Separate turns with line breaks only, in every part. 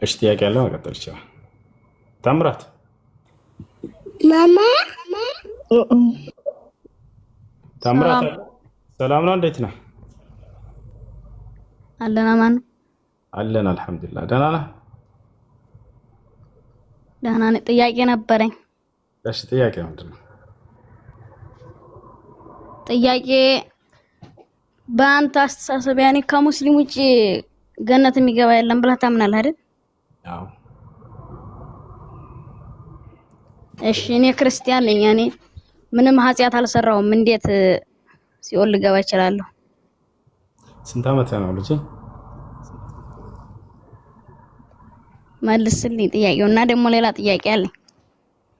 እሺ ጥያቄ ያለው መቀጠል ይችላል። ታምራት
ማማ
ታምራት ሰላም ነው? እንዴት ነህ?
አለና ማን
አለን አልሐምዱሊላህ። ደህና ነህ?
ደህና ነኝ። ጥያቄ ነበረኝ።
እሺ ጥያቄ ምንድን ነው?
ጥያቄ በአንተ አስተሳሰብ ያኔ ከሙስሊም ውጪ ገነት የሚገባ የለም ብለህ ታምናለህ አይደል?
አዎ።
እሺ እኔ ክርስቲያን ነኝ። ያኔ ምንም ኃጢአት አልሰራውም። እንዴት ሲኦል ልገባ እችላለሁ?
ስንት ዓመት ነው ልጅ?
መልስልኝ ጥያቄውና ደግሞ ሌላ ጥያቄ አለኝ።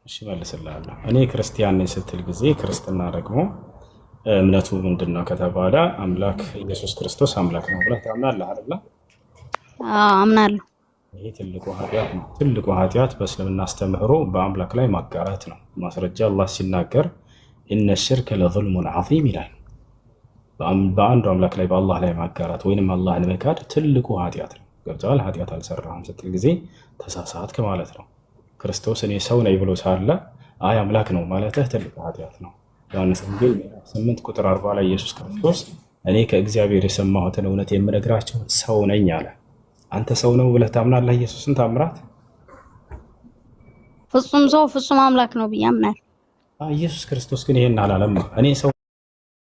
እሺ መልስልሃለሁ። እኔ ክርስቲያን ነኝ ስትል ጊዜ ክርስትና ደግሞ እምነቱ ምንድነው ከተባለ አምላክ ኢየሱስ ክርስቶስ አምላክ ነው ብለህ ታምናለህ አይደል?
አዎ አምናለሁ።
ይሄ ትልቁ ኃጢአት በእስልምና አስተምህሮ በአምላክ ላይ ማጋራት ነው። ማስረጃ አላህ ሲናገር ኢነ ሽርከ ለዙልሙን ዐዚም ይላል። በአንዱ አምላክ ላይ በአላህ ላይ ማጋራት ወይንም አላህን መካድ ትልቁ ኃጢአት ነው። ገብተዋል? ኃጢአት አልሰራህም ስትል ጊዜ ተሳሳትክ ማለት ነው። ክርስቶስ እኔ ሰው ነኝ ብሎ ሳለ አይ አምላክ ነው ማለትህ ትልቁ ኃጢአት ነው። ዮሐንስ ወንጌል 8 ቁጥር 40 ላይ ኢየሱስ ክርስቶስ እኔ ከእግዚአብሔር የሰማሁትን እውነት የምነግራቸው ሰው ነኝ አለ። አንተ ሰው ነው ብለህ ታምናለህ ኢየሱስን? ታምራት
ፍጹም ሰው ፍጹም አምላክ ነው ብዬ አምናለሁ።
ኢየሱስ ክርስቶስ ግን ይሄን አላለም። እኔ ሰው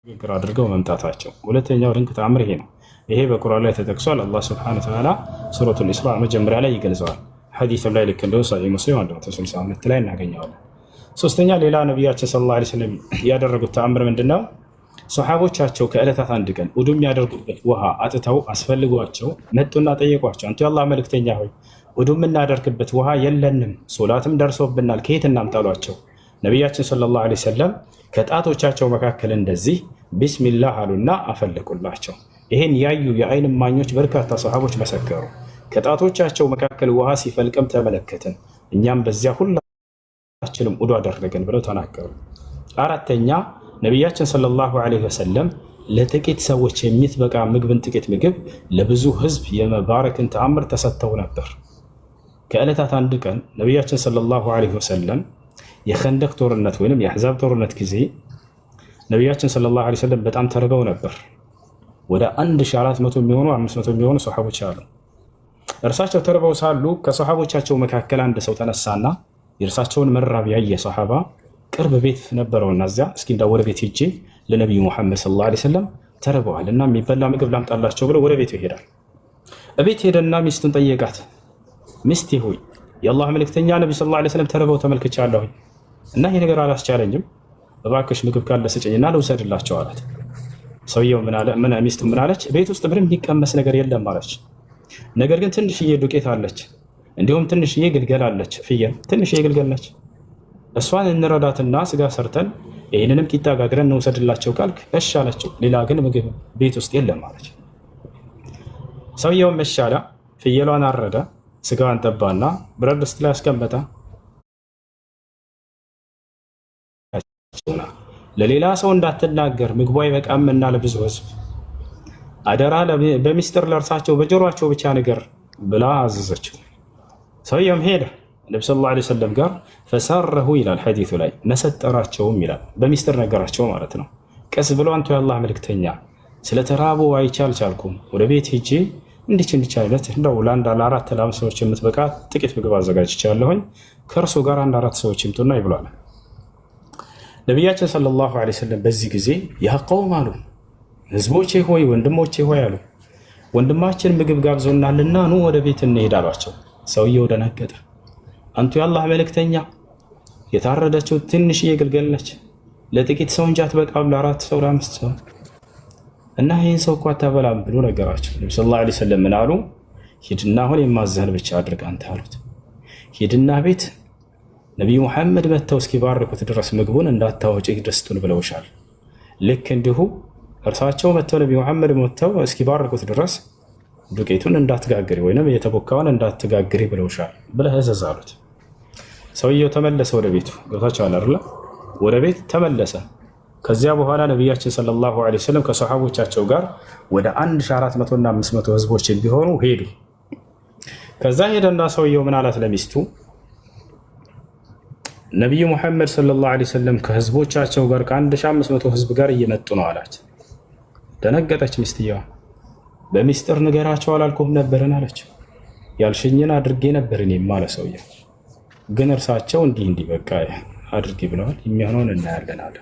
ንግግር አድርገው መምጣታቸው ሁለተኛው ድንቅ ተአምር ይሄ ነው። ይሄ በቁርአን ላይ ተጠቅሷል። አላህ ሱብሓነሁ ወተዓላ ሱረቱል ኢስራ መጀመሪያ ላይ ይገልጸዋል። ሐዲስም ላይ ልክ እንደው ሰሒህ ሙስሊም 162 ላይ እናገኘዋለን። ሶስተኛ ሌላ ነቢያችን ሰለላሁ ዐለይሂ ወሰለም ያደረጉት ተአምር ምንድነው? ሶሐቦቻቸው ከዕለታት አንድ ቀን ውዱ የሚያደርጉበት ውሃ አጥተው አስፈልጓቸው መጡና ጠየቋቸው። አንተ የአላህ መልእክተኛ ሆይ ውዱ የምናደርግበት ውሃ የለንም፣ ሶላትም ደርሶብናል፣ ከየት እናምጣሏቸው? ነቢያችን ሰለላሁ ዐለይሂ ወሰለም ከጣቶቻቸው መካከል እንደዚህ ቢስሚላህ አሉና አፈለቁላቸው። ይሄን ያዩ የአይን እማኞች በርካታ ሰሃቦች መሰከሩ። ከጣቶቻቸው መካከል ውሃ ሲፈልቅም ተመለከትን፣ እኛም በዚያ ሁላችንም ውዱ አደረገን ብለው ተናገሩ። አራተኛ ነቢያችን ሰለላሁ ዐለይሂ ወሰለም ለጥቂት ሰዎች የሚትበቃ ምግብን ጥቂት ምግብ ለብዙ ህዝብ የመባረክን ተአምር ተሰጥተው ነበር። ከዕለታት አንድ ቀን ነቢያችን ሰለላሁ ዐለይሂ ወሰለም የኸንደቅ ጦርነት ወይም የአሕዛብ ጦርነት ጊዜ ነቢያችን ሰለላሁ ዐለይሂ ወሰለም በጣም ተርበው ነበር። ወደ 1400 የሚሆኑ 500 የሚሆኑ ሰሃቦች አሉ። እርሳቸው ተርበው ሳሉ ከሰሃቦቻቸው መካከል አንድ ሰው ተነሳና የእርሳቸውን መራብ ያየ ሰሃባ ቅርብ ቤት ነበረውና እዚያ እስኪ እንዳው ወደ ቤት ሄጄ ለነብዩ መሐመድ ሰለላሁ ዐለይሂ ወሰለም ተርበዋል እና የሚበላ ምግብ ላምጣላቸው ብሎ ወደ ቤቱ ይሄዳል። እቤት ሄደና ሚስቱን ጠየቃት። ሚስቴ ሆይ የአላህ መልእክተኛ ነብዩ ሰለላሁ ዐለይሂ ወሰለም ተርበው ተመልክቻለሁ እና ይሄ ነገር አላስቻለኝም፣ እባክሽ ምግብ ካለ ስጭኝና ልውሰድላቸው አላት። ሰውየው ሚስቱ ምን አለች? ቤት ውስጥ ምንም የሚቀመስ ነገር የለም አለች። ነገር ግን ትንሽዬ ዱቄት አለች፣ እንዲሁም ትንሽዬ ግልገል አለች፣ ፍየል ትንሽዬ ግልገል ነች። እሷን እንረዳትና ስጋ ሰርተን ይህንንም ቂጣ ጋግረን እንውሰድላቸው ካልክ እሺ አለችው። ሌላ ግን ምግብ ቤት ውስጥ የለም አለች። ሰውየውም እሺ አለ። ፍየሏን አረደ፣ ስጋዋን ጠባና ብረት ድስት ላይ አስቀመጠ። ለሌላ ሰው እንዳትናገር ምግቡ አይበቃምና ለብዙ ህዝብ አደራ በሚስጥር ለእርሳቸው በጆሮአቸው ብቻ ነገር ብላ አዘዘችው። ሰውየውም ሄደ ነብዩ ሰለላሁ ዐለይሂ ወሰለም ጋር ፈሰረሁ ይላል ሐዲሱ ላይ ነሰጠራቸውም ይላል። በሚስጥር ነገራቸው ማለት ነው። ቀስ ብሎ አንተ የአላህ መልእክተኛ ስለተራቡ አይቻልኩም፣ ወደ ቤት ሄጄ እንዲች አይነት እንደው ለአንድ ለአራት ለአምስት ሰዎች የምትበቃ ጥቂት ምግብ አዘጋጅቻለሁኝ፣ ከእርሱ ጋር አንድ አራት ሰዎች ይምጡና ይብሏል። ነቢያችን ሰለላሁ ዐለይሂ ወሰለም በዚህ ጊዜ ያ ቀውም አሉ፣ ህዝቦቼ ሆይ ወንድሞቼ ሆይ አሉ፣ ወንድማችን ምግብ ጋብዞናልና ኑ ወደ ቤት እንሄድ አሏቸው። ሰውየው ደነገጠ። አንቱ የአላህ መልእክተኛ የታረደችው ትንሽዬ ግልገል ነች፣ ለጥቂት ሰው እንጂ አትበቃም፣ ለአራት ሰው ለአምስት ሰው እና ይህን ሰው እኮ አታበላም ብሎ ነገራቸው። ነብዩ ሰለላሁ ዐለይሂ ወሰለም ምን አሉ? ሂድና አሁን የማዘህን ብቻ አድርግ አንተ አሉት። ሂድና ቤት ነቢዩ መሐመድ መጥተው እስኪባርኩት ድረስ ምግቡን እንዳታወጪ ድስቱን ብለውሻል። ልክ እንዲሁ እርሳቸው መጥተው ነቢዩ መሐመድ መጥተው እስኪባርኩት ድረስ ዱቄቱን እንዳትጋግሪ ወይንም የተቦካውን እንዳትጋግሪ ብለውሻል ብለህ እዘዝ አሉት። ሰውየው ተመለሰ ወደ ቤቱ። ገብታችኋል አይደል? ወደ ቤት ተመለሰ። ከዚያ በኋላ ነቢያችን ሰለላሁ ዐለይሂ ወሰለም ከሰሃቦቻቸው ጋር ወደ 1400 እና 500 ህዝቦች ቢሆኑ ሄዱ። ከዛ ሄደና ሰውየው ምን አላት ለሚስቱ ነብዩ መሐመድ ሰለላሁ ዐለይሂ ወሰለም ከህዝቦቻቸው ጋር ከ1500 ህዝብ ጋር እየመጡ ነው አላት። ደነገጠች ሚስትየዋ። በሚስጥር ንገራቸው አላልኩም ነበርን አለች። ያልሽኝን አድርጌ ነበር እኔም አለ ሰውየው። ግን እርሳቸው እንዲህ በቃ አድርጌ ብለዋል፣ የሚሆነውን እናያለን አለ።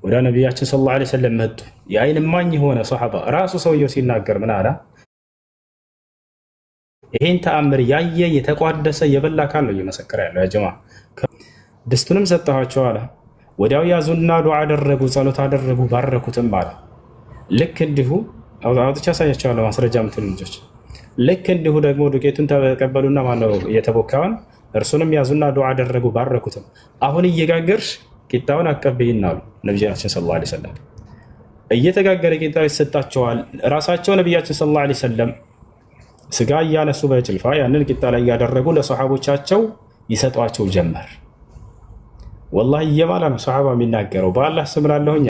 ወደ ነቢያችን ሰለላሁ ዐለይሂ ወሰለም መጡ። የአይን እማኝ የሆነ ሷሐባ ራሱ ሰውየው ሲናገር ምን አለ? ይሄን ተአምር ያየ የተቋደሰ የበላ ካል ነው እየመሰከረ ያለው። ያ ጀማ ድስቱንም ሰጠኋቸው አለ። ወዲያው ያዙና ዱዓ አደረጉ፣ ጸሎት አደረጉ፣ ባረኩትም አለ። ልክ እንዲሁ አውጥቻ ያሳያቸዋለሁ ማስረጃ ምትሉ ልጆች። ልክ እንዲሁ ደግሞ ዱቄቱን ተቀበሉና ማነው የተቦካውን እርሱንም ያዙና ዱዓ አደረጉ፣ ባረኩትም። አሁን እየጋገርሽ ቂጣውን አቀብይና አሉ ነቢያችን ሰለላሁ ዐለይሂ ወሰለም። እየተጋገረ ቂጣ ይሰጣቸዋል። ራሳቸው ነቢያችን ሰለላሁ ዐለይሂ ወሰለም ስጋ እያነሱ በጭልፋ ያንን ቂጣ ላይ እያደረጉ ለሰሓቦቻቸው ይሰጧቸው ጀመር። ወላሂ እየማለ ነው ሰሓባ የሚናገረው። በአላህ ስም ላለሁኝ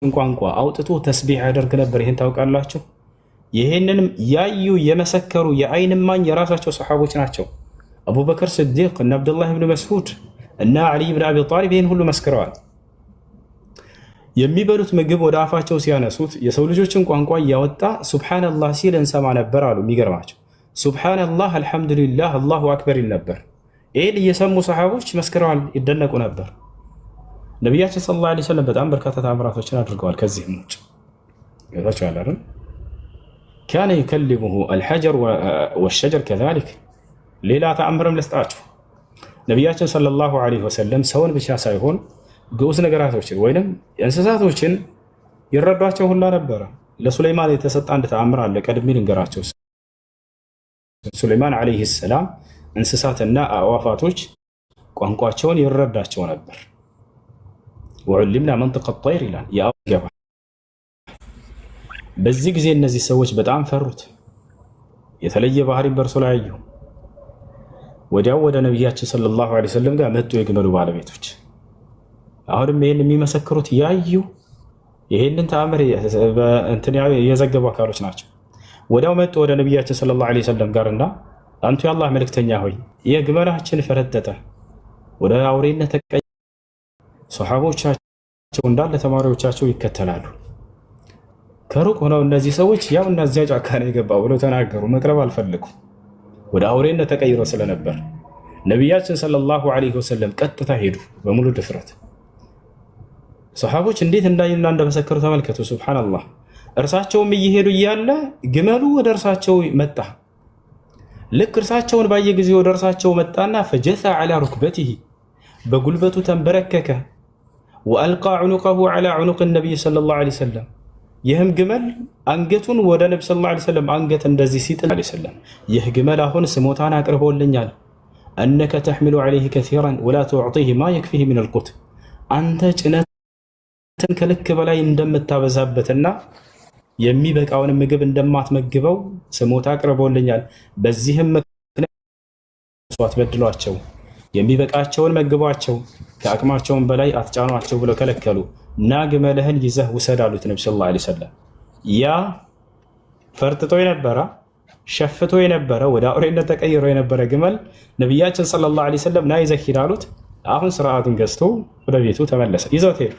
ቋንቋ አውጥቶ ተስቢሕ ያደርግ ነበር። ይህን ታውቃላችሁ? ይህንንም ያዩ የመሰከሩ የአይን እማኝ የራሳቸው ሰሓቦች ናቸው። አቡበክር ስዲቅ እና አብዱላህ ብን መስዑድ እና ዓሊ ብን አቢ ጣሊብ ይህን ሁሉ መስክረዋል። የሚበሉት ምግብ ወደ አፋቸው ሲያነሱት የሰው ልጆችን ቋንቋ እያወጣ ሱብሓነላህ ሲል እንሰማ ነበር አሉ። የሚገርማቸው ሱብሓነላህ፣ አልሐምዱሊላህ፣ አላሁ አክበር ይል ነበር። ይህን እየሰሙ ሰሓቦች መስክረዋል፣ ይደነቁ ነበር። ነቢያችን ሰለላሁ ዐለይሂ ወሰለም በጣም በርካታ ተአምራቶችን አድርገዋል። ከዚህም ውጭ ገብታችኋል አይደል? ካነ ዩከሊሙሁ አልሐጀር ወሸጀር ከዛሊክ። ሌላ ተአምርም ልስጣችሁ። ነቢያችን ሰለላሁ ዐለይሂ ወሰለም ሰውን ብቻ ሳይሆን ግዑዝ ነገራቶችን ወይንም እንስሳቶችን ይረዷቸው ሁላ ነበረ። ለሱለይማን የተሰጠ አንድ ተአምር አለ፣ ቀድሜ ልንገራቸው። ሱለይማን ዐለይሂ ሰላም እንስሳትና አዕዋፋቶች ቋንቋቸውን ይረዳቸው ነበር። ወዑሊምና መንጢቀ ጠይር ይላል። በዚህ ጊዜ እነዚህ ሰዎች በጣም ፈሩት። የተለየ ባህሪን በእርሱ ላይ አዩ። ወዲያው ወደ ነቢያችን ሰለላሁ ዐለይሂ ወሰለም ጋር መጡ የግመሉ ባለቤቶች። አሁንም ይህን የሚመሰክሩት ያዩ ይህንን ተአምር የዘገቡ አካሎች ናቸው። ወዲያው መጡ ወደ ነቢያችን ሰለላሁ ዐለይሂ ወሰለም ጋርና አንቱ የአላህ መልእክተኛ ሆይ የግመላችን ፈረጠጠ፣ ወደ አውሬነት ተቀየረ። ሶሐቦቻቸው እንዳለ ተማሪዎቻቸው ይከተላሉ። ከሩቅ ሆነው እነዚህ ሰዎች ያው እነዚያ ጫካ ነው የገባው ብለው ተናገሩ። መቅረብ አልፈለጉም፣ ወደ አውሬነት ተቀይሮ ስለነበር። ነቢያችን ሰለላሁ ዐለይሂ ወሰለም ቀጥታ ሄዱ በሙሉ ድፍረት። ሰሓቦች እንዴት እንዳዩና እንደመሰከሩ ተመልከቱ። ሱብሓነላህ። እርሳቸውም እየሄዱ እያለ ግመሉ ወደ እርሳቸው መጣ። ልክ እርሳቸውን ባየ ጊዜ ወደ እርሳቸው መጣና ፈጀተ ዐላ ሩክበቲሂ፣ በጉልበቱ ተንበረከከ። ወአልቃ ዑኑቀሁ ዐላ ዑኑቅ ነቢይ ሰለላሁ ዐለይሂ ወሰለም፣ ይህም ግመል አንገቱን ወደ ነቢ ሰለላሁ ዐለይሂ ወሰለም አንገት እንደዚህ ሲጥል ይህ ግመል አሁን ስሞታን አቅርቦልኛል። አነከ ተሕሚሉ ዐለይሂ ከሲራን ወላ ተዕጢሂ ማ የክፊሂ ሚነል ቁት፣ አንተ ጭነትን ከልክ በላይ እንደምታበዛበትና የሚበቃውን ምግብ እንደማትመግበው ስሞታ አቅርቦልኛል። በዚህም ምክንያት አትበድሏቸው፣ የሚበቃቸውን መግቧቸው፣ ከአቅማቸውን በላይ አትጫኗቸው ብለው ከለከሉ። እና ግመልህን ይዘህ ውሰድ አሉት ነቢ ሰለላሁ ዐለይሂ ወሰለም። ያ ፈርጥጦ የነበረ ሸፍቶ የነበረ ወደ አውሬነት ተቀይሮ የነበረ ግመል ነቢያችን ሰለላሁ ዐለይሂ ወሰለም ና ይዘህ ሂድ አሉት። አሁን ስርዓቱን ገዝቶ ወደ ቤቱ ተመለሰ። ይዘውት ሄዱ።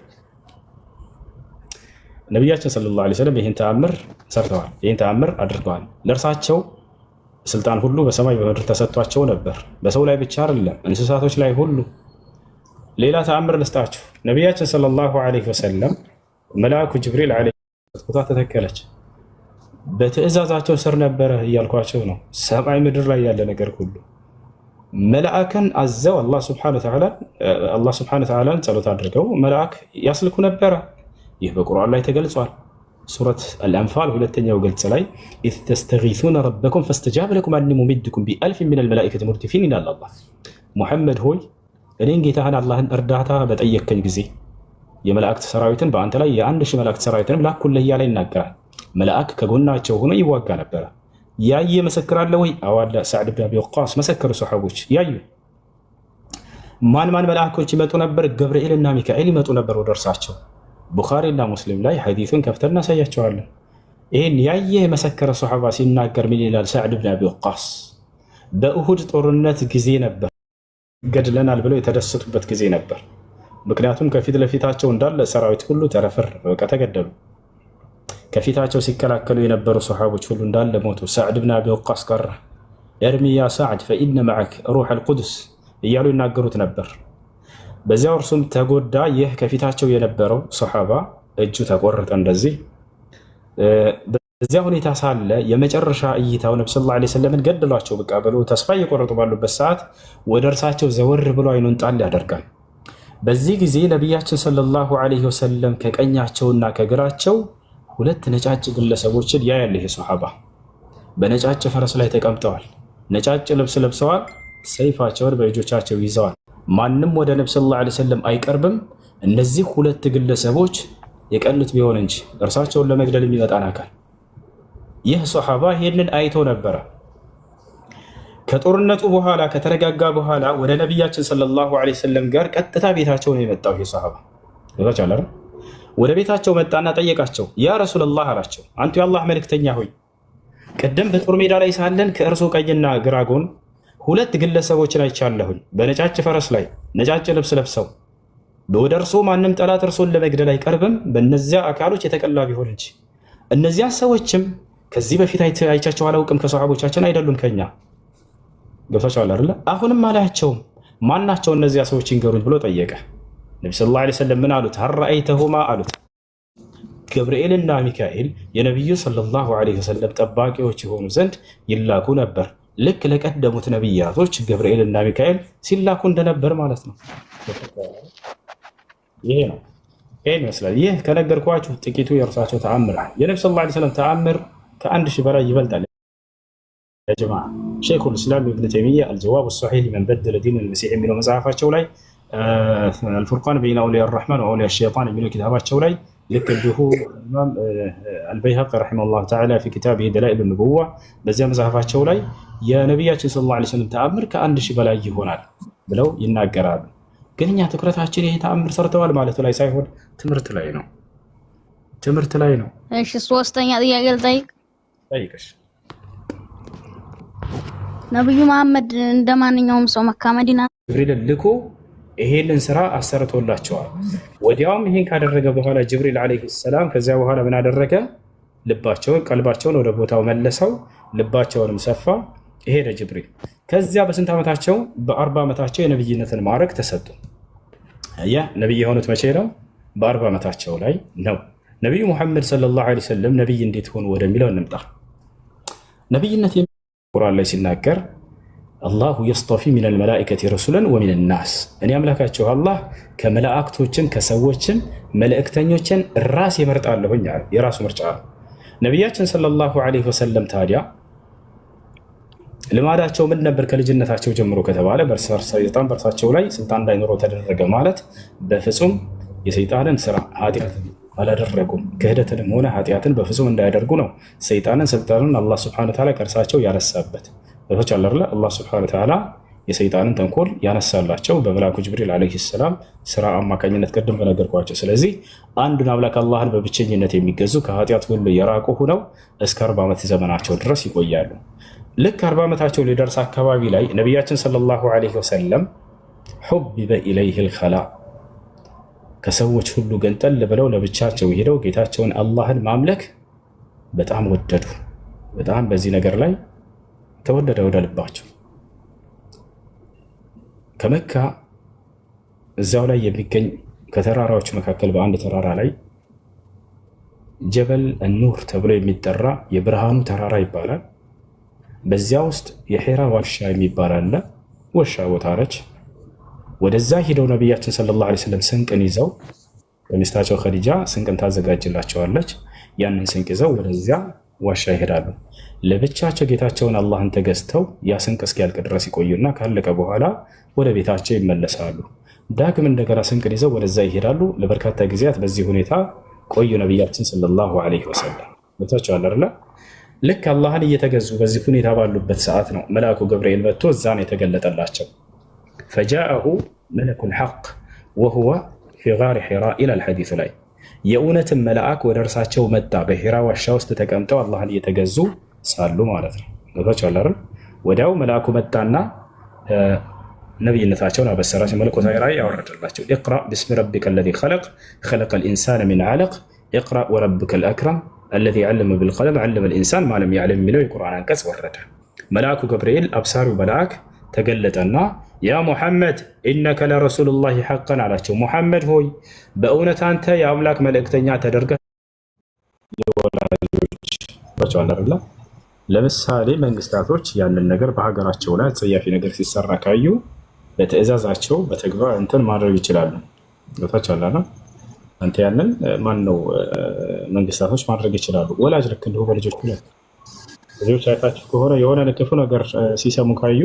ነቢያችን ሰለላሁ ዐለይሂ ወሰለም ይህን ተአምር ሰርተዋል፣ ይህን ተአምር አድርገዋል። ለእርሳቸው ስልጣን ሁሉ በሰማይ በምድር ተሰጥቷቸው ነበር። በሰው ላይ ብቻ አይደለም፣ እንስሳቶች ላይ ሁሉ። ሌላ ተአምር ልስጣችሁ። ነቢያችን ሰለላሁ ዐለይሂ ወሰለም መልአኩ ጅብሪል ዐለይሂ ቦታ ተተከለች። በትእዛዛቸው ስር ነበረ እያልኳቸው ነው። ሰማይ ምድር ላይ ያለ ነገር ሁሉ መልአክን አዘው አላህ ሱብሓነሁ ወተዓላን ጸሎት አድርገው መልአክ ያስልኩ ነበረ። ይህ በቁርአን ላይ ተገልጿል። ሱረት አልአንፋል ሁለተኛው ገጽ ላይ ኢዝ ተስተጊሱነ ረበኩም ፈስተጃበ ለኩም አኒ ሙሚድኩም ቢአልፊን ሚነል መላኢከቲ ሙርዲፊን ይላል አላህ። ሙሐመድ ሆይ እኔን ጌታህን አላህን እርዳታ በጠየከኝ ጊዜ የመላእክት ሰራዊትን በአንተ ላይ የ1000 መላእክት ሰራዊትንም ላኩልህ እያለ ይናገራል። መልአክ ከጎናቸው ሆኖ ይዋጋ ነበረ። ያየ መሰክራለ ወይ? አዋላ ሰዕድ ብን አቢ ወቃስ መሰከሩ። ሰሓቦች ያዩ። ማን መልአኮች ይመጡ ነበር? ገብርኤል እና ሚካኤል ይመጡ ነበር ወደ እርሳቸው። ቡኻሪ እና ሙስሊም ላይ ሐዲሱን ከፍተን እናሳያቸዋለን። ይህን ያየ የመሰከረ ሶሐባ ሲናገር ምን ይላል? ሰዕድ ብን አቢ ወቃስ በኡሁድ ጦርነት ጊዜ ነበር ገድለናል ብለው የተደሰቱበት ጊዜ ነበር። ምክንያቱም ከፊት ለፊታቸው እንዳለ ሰራዊት ሁሉ በቃ ተገደሉ። ከፊታቸው ሲከላከሉ የነበሩ ሶሐቦች ሁሉ እንዳለ ሞቱ። ሰዕድ ብን አቢ ወቃስ ቀረ። እርሚ ያ ሰዕድ ፈኢነ መዐክ ሩሕ አልቁዱስ እያሉ ይናገሩት ነበር። በዚያው እርሱም ተጎዳ። ይህ ከፊታቸው የነበረው ሶሐባ እጁ ተቆረጠ። እንደዚህ በዚያ ሁኔታ ሳለ የመጨረሻ እይታው ነብዩ ሰለላሁ ዐለይሂ ወሰለምን ገደሏቸው በቃ ብሎ ተስፋ እየቆረጡ ባሉበት ሰዓት ወደ እርሳቸው ዘወር ብሎ አይኑን ጣል ያደርጋል። በዚህ ጊዜ ነቢያችን ሰለላሁ ዐለይሂ ወሰለም ከቀኛቸውና ከግራቸው ሁለት ነጫጭ ግለሰቦችን ያያል። ይሄ ሶሐባ በነጫጭ ፈረስ ላይ ተቀምጠዋል። ነጫጭ ልብስ ለብሰዋል። ሰይፋቸውን በእጆቻቸው ይዘዋል። ማንም ወደ ነብዩ ሰለላሁ ዐለይሂ ወሰለም አይቀርብም። እነዚህ ሁለት ግለሰቦች የቀኑት ቢሆን እንጂ እርሳቸውን ለመግደል የሚመጣን አካል። ይህ ሶሐባ ይህንን አይቶ ነበረ። ከጦርነቱ በኋላ ከተረጋጋ በኋላ ወደ ነቢያችን ሰለላሁ ዐለይሂ ወሰለም ጋር ቀጥታ ቤታቸው ነው የመጣው። ይህ ሶሐባ ወደ ቤታቸው መጣና ጠየቃቸው። ያ ረሱላላህ አላቸው፣ አንቱ የአላህ መልእክተኛ ሆይ ቅድም በጦር ሜዳ ላይ ሳለን ከእርሶ ቀኝና ግራ ጎን ሁለት ግለሰቦችን አይቻለሁኝ በነጫጭ ፈረስ ላይ ነጫጭ ልብስ ለብሰው። ወደ እርሶ ማንም ጠላት እርሶን ለመግደል አይቀርብም በእነዚያ አካሎች የተቀላ ቢሆን እንጂ። እነዚያ ሰዎችም ከዚህ በፊት አይቻቸው አላውቅም፣ ከሰሃቦቻችን አይደሉም፣ ከኛ ገብታችኋል አይደለ? አሁንም አላያቸውም። ማናቸው እነዚያ ሰዎች ይንገሩኝ ብሎ ጠየቀ። ነብዩ ሰለላሁ ዐለይሂ ወሰለም ምን አሉት? ሀል ረአይተሁማ አሉት። ገብርኤልና ሚካኤል የነቢዩ ሰለላሁ ዐለይሂ ወሰለም ጠባቂዎች የሆኑ ዘንድ ይላኩ ነበር። ልክ ለቀደሙት ነቢያቶች ገብርኤልና ሚካኤል ሲላኩ እንደነበር ማለት ነው። ይሄ ነው። ይሄን ይመስላል። ይህ ከነገርኳችሁ ጥቂቱ የእርሳቸው ተአምር። የነብዩ ሰለላሁ ዐለይሂ ወሰለም ተአምር ከ1000 በላይ ይበልጣል። ያ ጀማዓ ሸይኹል ኢስላም ኢብኑ ተይሚያ አልጀዋብ ሰሒህ ሊመን በደለ ዲን አልመሲሕ የሚለው መጽሐፋቸው ላይ አልፉርቃን በይነ አውሊያ አርረሕማን ወአውሊያ ሸይጣን የሚለው ኪታባቸው ላይ ልክ እንዲሁ ኢማም አልበይሀቂ ረሒመሁላህ ተዓላ ፊ ኪታቢሂ ደላኢሉ ኑቡዋ በዚያ መጽሐፋቸው ላይ የነቢያችን ሰለላሁ ዐለይሂ ወሰለም ተአምር ከ1000 በላይ ይሆናል ብለው ይናገራሉ። ግን እኛ ትኩረታችን ይሄ ተአምር ሰርተዋል ማለቱ ላይ ሳይሆን ትምህርት ላይ ነው። ትምህርት ላይ ነው።
እሺ ሶስተኛ ጥያቄ ልጠይቅ።
ጠይቅሽ።
ነብዩ መሐመድ እንደማንኛውም ሰው መካ መዲና
ጅብሪል ልኮ ይሄንን ስራ አሰርቶላቸዋል። ወዲያውም ይሄን ካደረገ በኋላ ጅብሪል አለይሂ ሰላም ከዚያ በኋላ ምን አደረገ? ቀልባቸውን ወደ ቦታው መለሰው፣ ልባቸውንም ሰፋ። ሄደ ጅብሪል። ከዚያ በስንት ዓመታቸው? በ40 ዓመታቸው የነብይነትን ማዕረግ ተሰጡ። ያ ነብይ የሆኑት መቼ ነው? በ40 ዓመታቸው ላይ ነው። ነብዩ ሙሐመድ ሰለላሁ ዐለይሂ ወሰለም ነብይ እንዴት ሆኑ ወደሚለው እንምጣ። ነብይነት ቁርአን ላይ ሲናገር አላሁ የስጠፊ ሚነል መላኢከቲ ረሱለን ወሚነን ናስ፣ እኔ አምላካቸው አላህ ከመላእክቶችም ከሰዎችም መልእክተኞችን ራስ ይመርጣለሁኝ አለ። የራሱ ምርጫ ነው። ነቢያችን ሰለላሁ ዐለይሂ ወሰለም ታዲያ ልማዳቸው ምን ነበር? ከልጅነታቸው ጀምሮ ከተባለ ሰይጣን በእርሳቸው ላይ ስልጣን እንዳይኖረው ተደረገ ማለት በፍጹም የሰይጣንን ስራ ኃጢአትን አላደረጉም። ክህደትንም ሆነ ኃጢአትን በፍጹም እንዳያደርጉ ነው ሰይጣንን ስልጣኑን አላህ ሱብሓነሁ ወተዓላ ከእርሳቸው ያነሳበት። አላህ ሱብሓነሁ ወተዓላ የሰይጣንን ተንኮል ያነሳላቸው በመልአኩ ጅብሪል ዓለይሂ ሰላም ስራ አማካኝነት ቅድም በነገርኳቸው። ስለዚህ አንዱን አምላክ አላህን በብቸኝነት የሚገዙ ከኃጢአት ሁሉ የራቁ ሆነው እስከ 40 ዓመት ዘመናቸው ድረስ ይቆያሉ። ልክ 40 ዓመታቸው ሊደርስ አካባቢ ላይ ነቢያችን ሰለላሁ ዐለይሂ ወሰለም ሑቢበ ኢለይሂል ኸላ ከሰዎች ሁሉ ገንጠል ብለው ለብቻቸው ሄደው ጌታቸውን አላህን ማምለክ በጣም ወደዱ። በጣም በዚህ ነገር ላይ ተወደደ ወደ ልባቸው። ከመካ እዚያው ላይ የሚገኝ ከተራራዎች መካከል በአንድ ተራራ ላይ ጀበል ኑር ተብሎ የሚጠራ የብርሃኑ ተራራ ይባላል። በዚያ ውስጥ የሒራ ዋሻ የሚባል አለ። ዋሻ ቦታ ነች። ወደዛ ሂደው ነቢያችን ሰለላሁ ዐለይሂ ወሰለም ስንቅን ይዘው በሚስታቸው ኸዲጃ ስንቅን ታዘጋጅላቸዋለች። ያንን ስንቅ ይዘው ወደዚያ ዋሻ ይሄዳሉ። ለብቻቸው ጌታቸውን አላህን ተገዝተው ያ ስንቅ እስኪያልቅ ድረስ ይቆዩና ካለቀ በኋላ ወደ ቤታቸው ይመለሳሉ። ዳግም እንደገና ስንቅን ይዘው ወደዛ ይሄዳሉ። ለበርካታ ጊዜያት በዚህ ሁኔታ ቆዩ ነቢያችን ሰለላሁ ዐለይሂ ወሰለም። ቦታቸው አለ። ልክ አላህን እየተገዙ በዚህ ሁኔታ ባሉበት ሰዓት ነው መልአኩ ገብርኤል መጥቶ እዛ ነው የተገለጠላቸው። ፈጃአሁ መለኩል ሐቅ ወሁወ ፊ ጋሪ ሒራ ኢላል ሐዲስ ላይ የእውነትን መልአክ ወደ እርሳቸው መጣ። በሂራ ዋሻ ውስጥ ተቀምጠው አላህን እየተገዙ ሳሉ ማለት ነው። ገብቷችኋል አይደል? ወዲያው መልአኩ መጣና ነብይነታቸውን አበሰራቸው። መለኮታዊ ራእይ ያወረደላቸው። ኢቅራ ቢስሚ ረቢከ አለዚ ኸለቅ ኸለቀል ኢንሳነ ሚን ዐለቅ ኢቅራ ወረቡከል አክረም አለዚ ዐለመ ቢልቀለም ዐለመል ኢንሳን ማ ለም ያዕለም የሚለው የቁርአን አንቀጽ ወረደ። መልአኩ ገብርኤል አብሳሪው መልአክ ተገለጠና ያ ሙሐመድ ኢነከ ለረሱሉላሂ ሐቀን አላቸው። ሙሐመድ ሆይ በእውነት አንተ የአምላክ መልእክተኛ ተደርገህ ይወላጆች። ለምሳሌ መንግስታቶች ያንን ነገር በሀገራቸው ላይ አጸያፊ ነገር ሲሰራ ካዩ በትዕዛዛቸው በተግባር እንትን ማድረግ ይችላሉ። ታቻላ አንተ ያንን ማን ነው መንግስታቶች ማድረግ ይችላሉ። ወላጅ ልክ እንደሆነ በልጆች ልጆች አይታችሁ ከሆነ የሆነ ክፉ ነገር ሲሰሙ ካዩ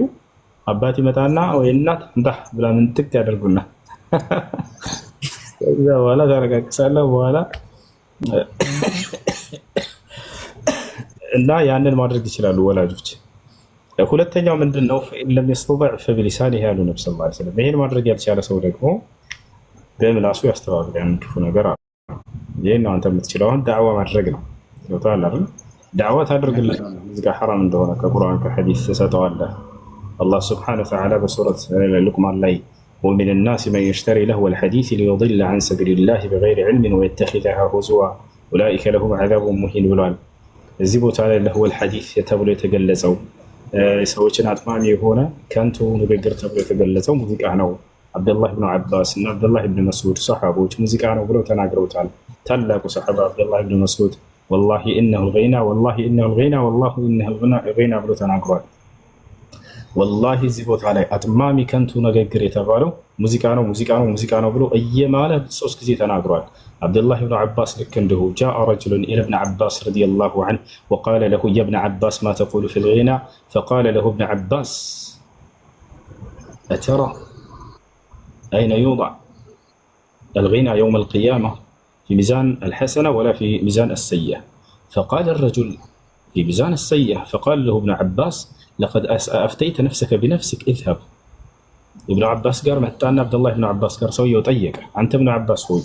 አባት ይመጣና ወይ እናት እንዳ ብላ ምን ትክት ያደርጉና ከዛ በኋላ ታረጋግሳለህ በኋላ እና ያንን ማድረግ ይችላሉ ወላጆች። ሁለተኛው ምንድነው? ፈኢለም የስተጣዕ ፈቢሊሳኒሂ ያሉ ነብዩ ሰለላሁ ዐለይሂ ወሰለም። ይሄን ማድረግ ያልቻለ ሰው ደግሞ በምላሱ ያስተባብራል ያን ክፉ ነገር። ይሄን ነው አንተ የምትችለው። አሁን ዳዕዋ ማድረግ ነው። ይወጣል አይደል? ዳዕዋ ታደርግልህ እዚህ ጋር ሐራም እንደሆነ ከቁርአን ከሐዲስ ተሰጠዋለህ። አላህ ሱብሓነሁ ወተዓላ በሱረት ሉቅማን ላይ ወሚነ ናሲ መን የሽተሪ ለህወል ሐዲስ ሊዩዲለ ዐን ሰቢሊላሂ ቢገይሪ ዒልሚን ወየተኺዘሃ ሁዙዋ ኡላኢከ ለሁም ዐዛቡን ሙሂን ብሏል። እዚህ ቦታ ላይ ለህወል ሐዲስ ተብሎ የተገለጸው ሰዎችን አጥማሚ የሆነ ከንቱ ንግግር ተብሎ የተገለጸው ሙዚቃ ነው። አብዱላህ ብን ዓባስ እና አብዱላህ ብን መስዑድ ሰሓቦች ሙዚቃ ነው ብለው ተናግረውታል። ታላቁ ሰሓባ አብዱላህ ብን መስዑድ ወላሂ ኢነሁል ገይና ወላሂ ኢነሁል ገይና ወላሂ ኢነሁል ገይና ብሎ ተናግሯል። ወላሂ እዚህ ቦታ ላይ አጥማሚ ከንቱ ንግግር የተባለው ሙዚቃ ነው ሙዚቃ ነው ሙዚቃ ነው ብሎ እየማለ 3 ጊዜ ተናግሯል። አብዱላህ ብን ዓባስ ልክ እንዲሁ ጃአ ረጁሉን ኢላ ብን ዓባስ ረዲየላሁ ዐንሁ ወቃለ ለሁ ያ ብነ ዓባስ ማ ተቁሉ ፊል ጊና ፈቃለ ለሁ ብነ ዓባስ አተራ አይነ ዩضዕ الغنى يوم القيامة في ميزان الحسنة ولا في ميزان السيئة فقال الرجل في ميزان السيئة فقال له ابن عباس لقد أفتيت نفسك بنفسك اذهب. ابن عباس قال متانا عبد الله بن عباس قال سوي وطيق أنت ابن عباس هو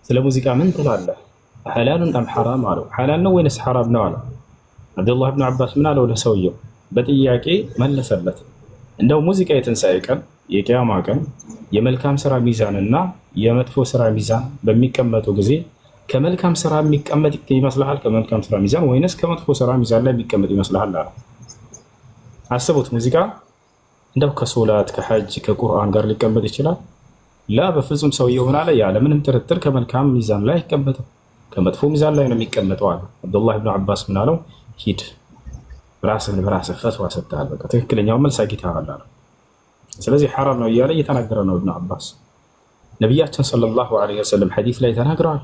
ስለ ሙዚቃ ምን ትላለህ? ሐላሉን አም ሐራም አለው። ሐላል ነው ወይስ ሐራም ነው አለው። አብዱላህ ብን ዓባስ ምን አለው ለሰውየው? በጥያቄ መለሰለት። እንደው ሙዚቃ የትንሣኤ ቀን የቂያማ ቀን የመልካም ስራ ሚዛንና የመጥፎ ስራ ሚዛን በሚቀመጡ ጊዜ ከመልካም ስራ የሚቀመጥ ይመስልሃል ከመልካም ስራ ሚዛን ወይንስ ከመጥፎ ስራ ሚዛን ላይ የሚቀመጥ ይመስልሃል አለው። አስቡት፣ ሙዚቃ እንደው ከሶላት ከሐጅ ከቁርአን ጋር ሊቀመጥ ይችላል? ላ በፍጹም። ሰውየው ምን አለ? ያለ ምንም ጥርጥር ከመልካም ሚዛን ላይ አይቀመጥም፣ ከመጥፎ ሚዛን ላይ ነው የሚቀመጠው አለ። አብዱላህ ብን ዓባስ ምን አለው? ሂድ ራስህን በራስህ ፈትዋ ሰጥተሃል፣ በቃ ትክክለኛው መልስ አግኝተሃል አለ። ስለዚህ ሐራም ነው እያለ እየተናገረ ነው ኢብኑ ዓባስ። ነቢያችን ሰለላሁ ዐለይሂ ወሰለም ሐዲስ ላይ ተናግረዋል።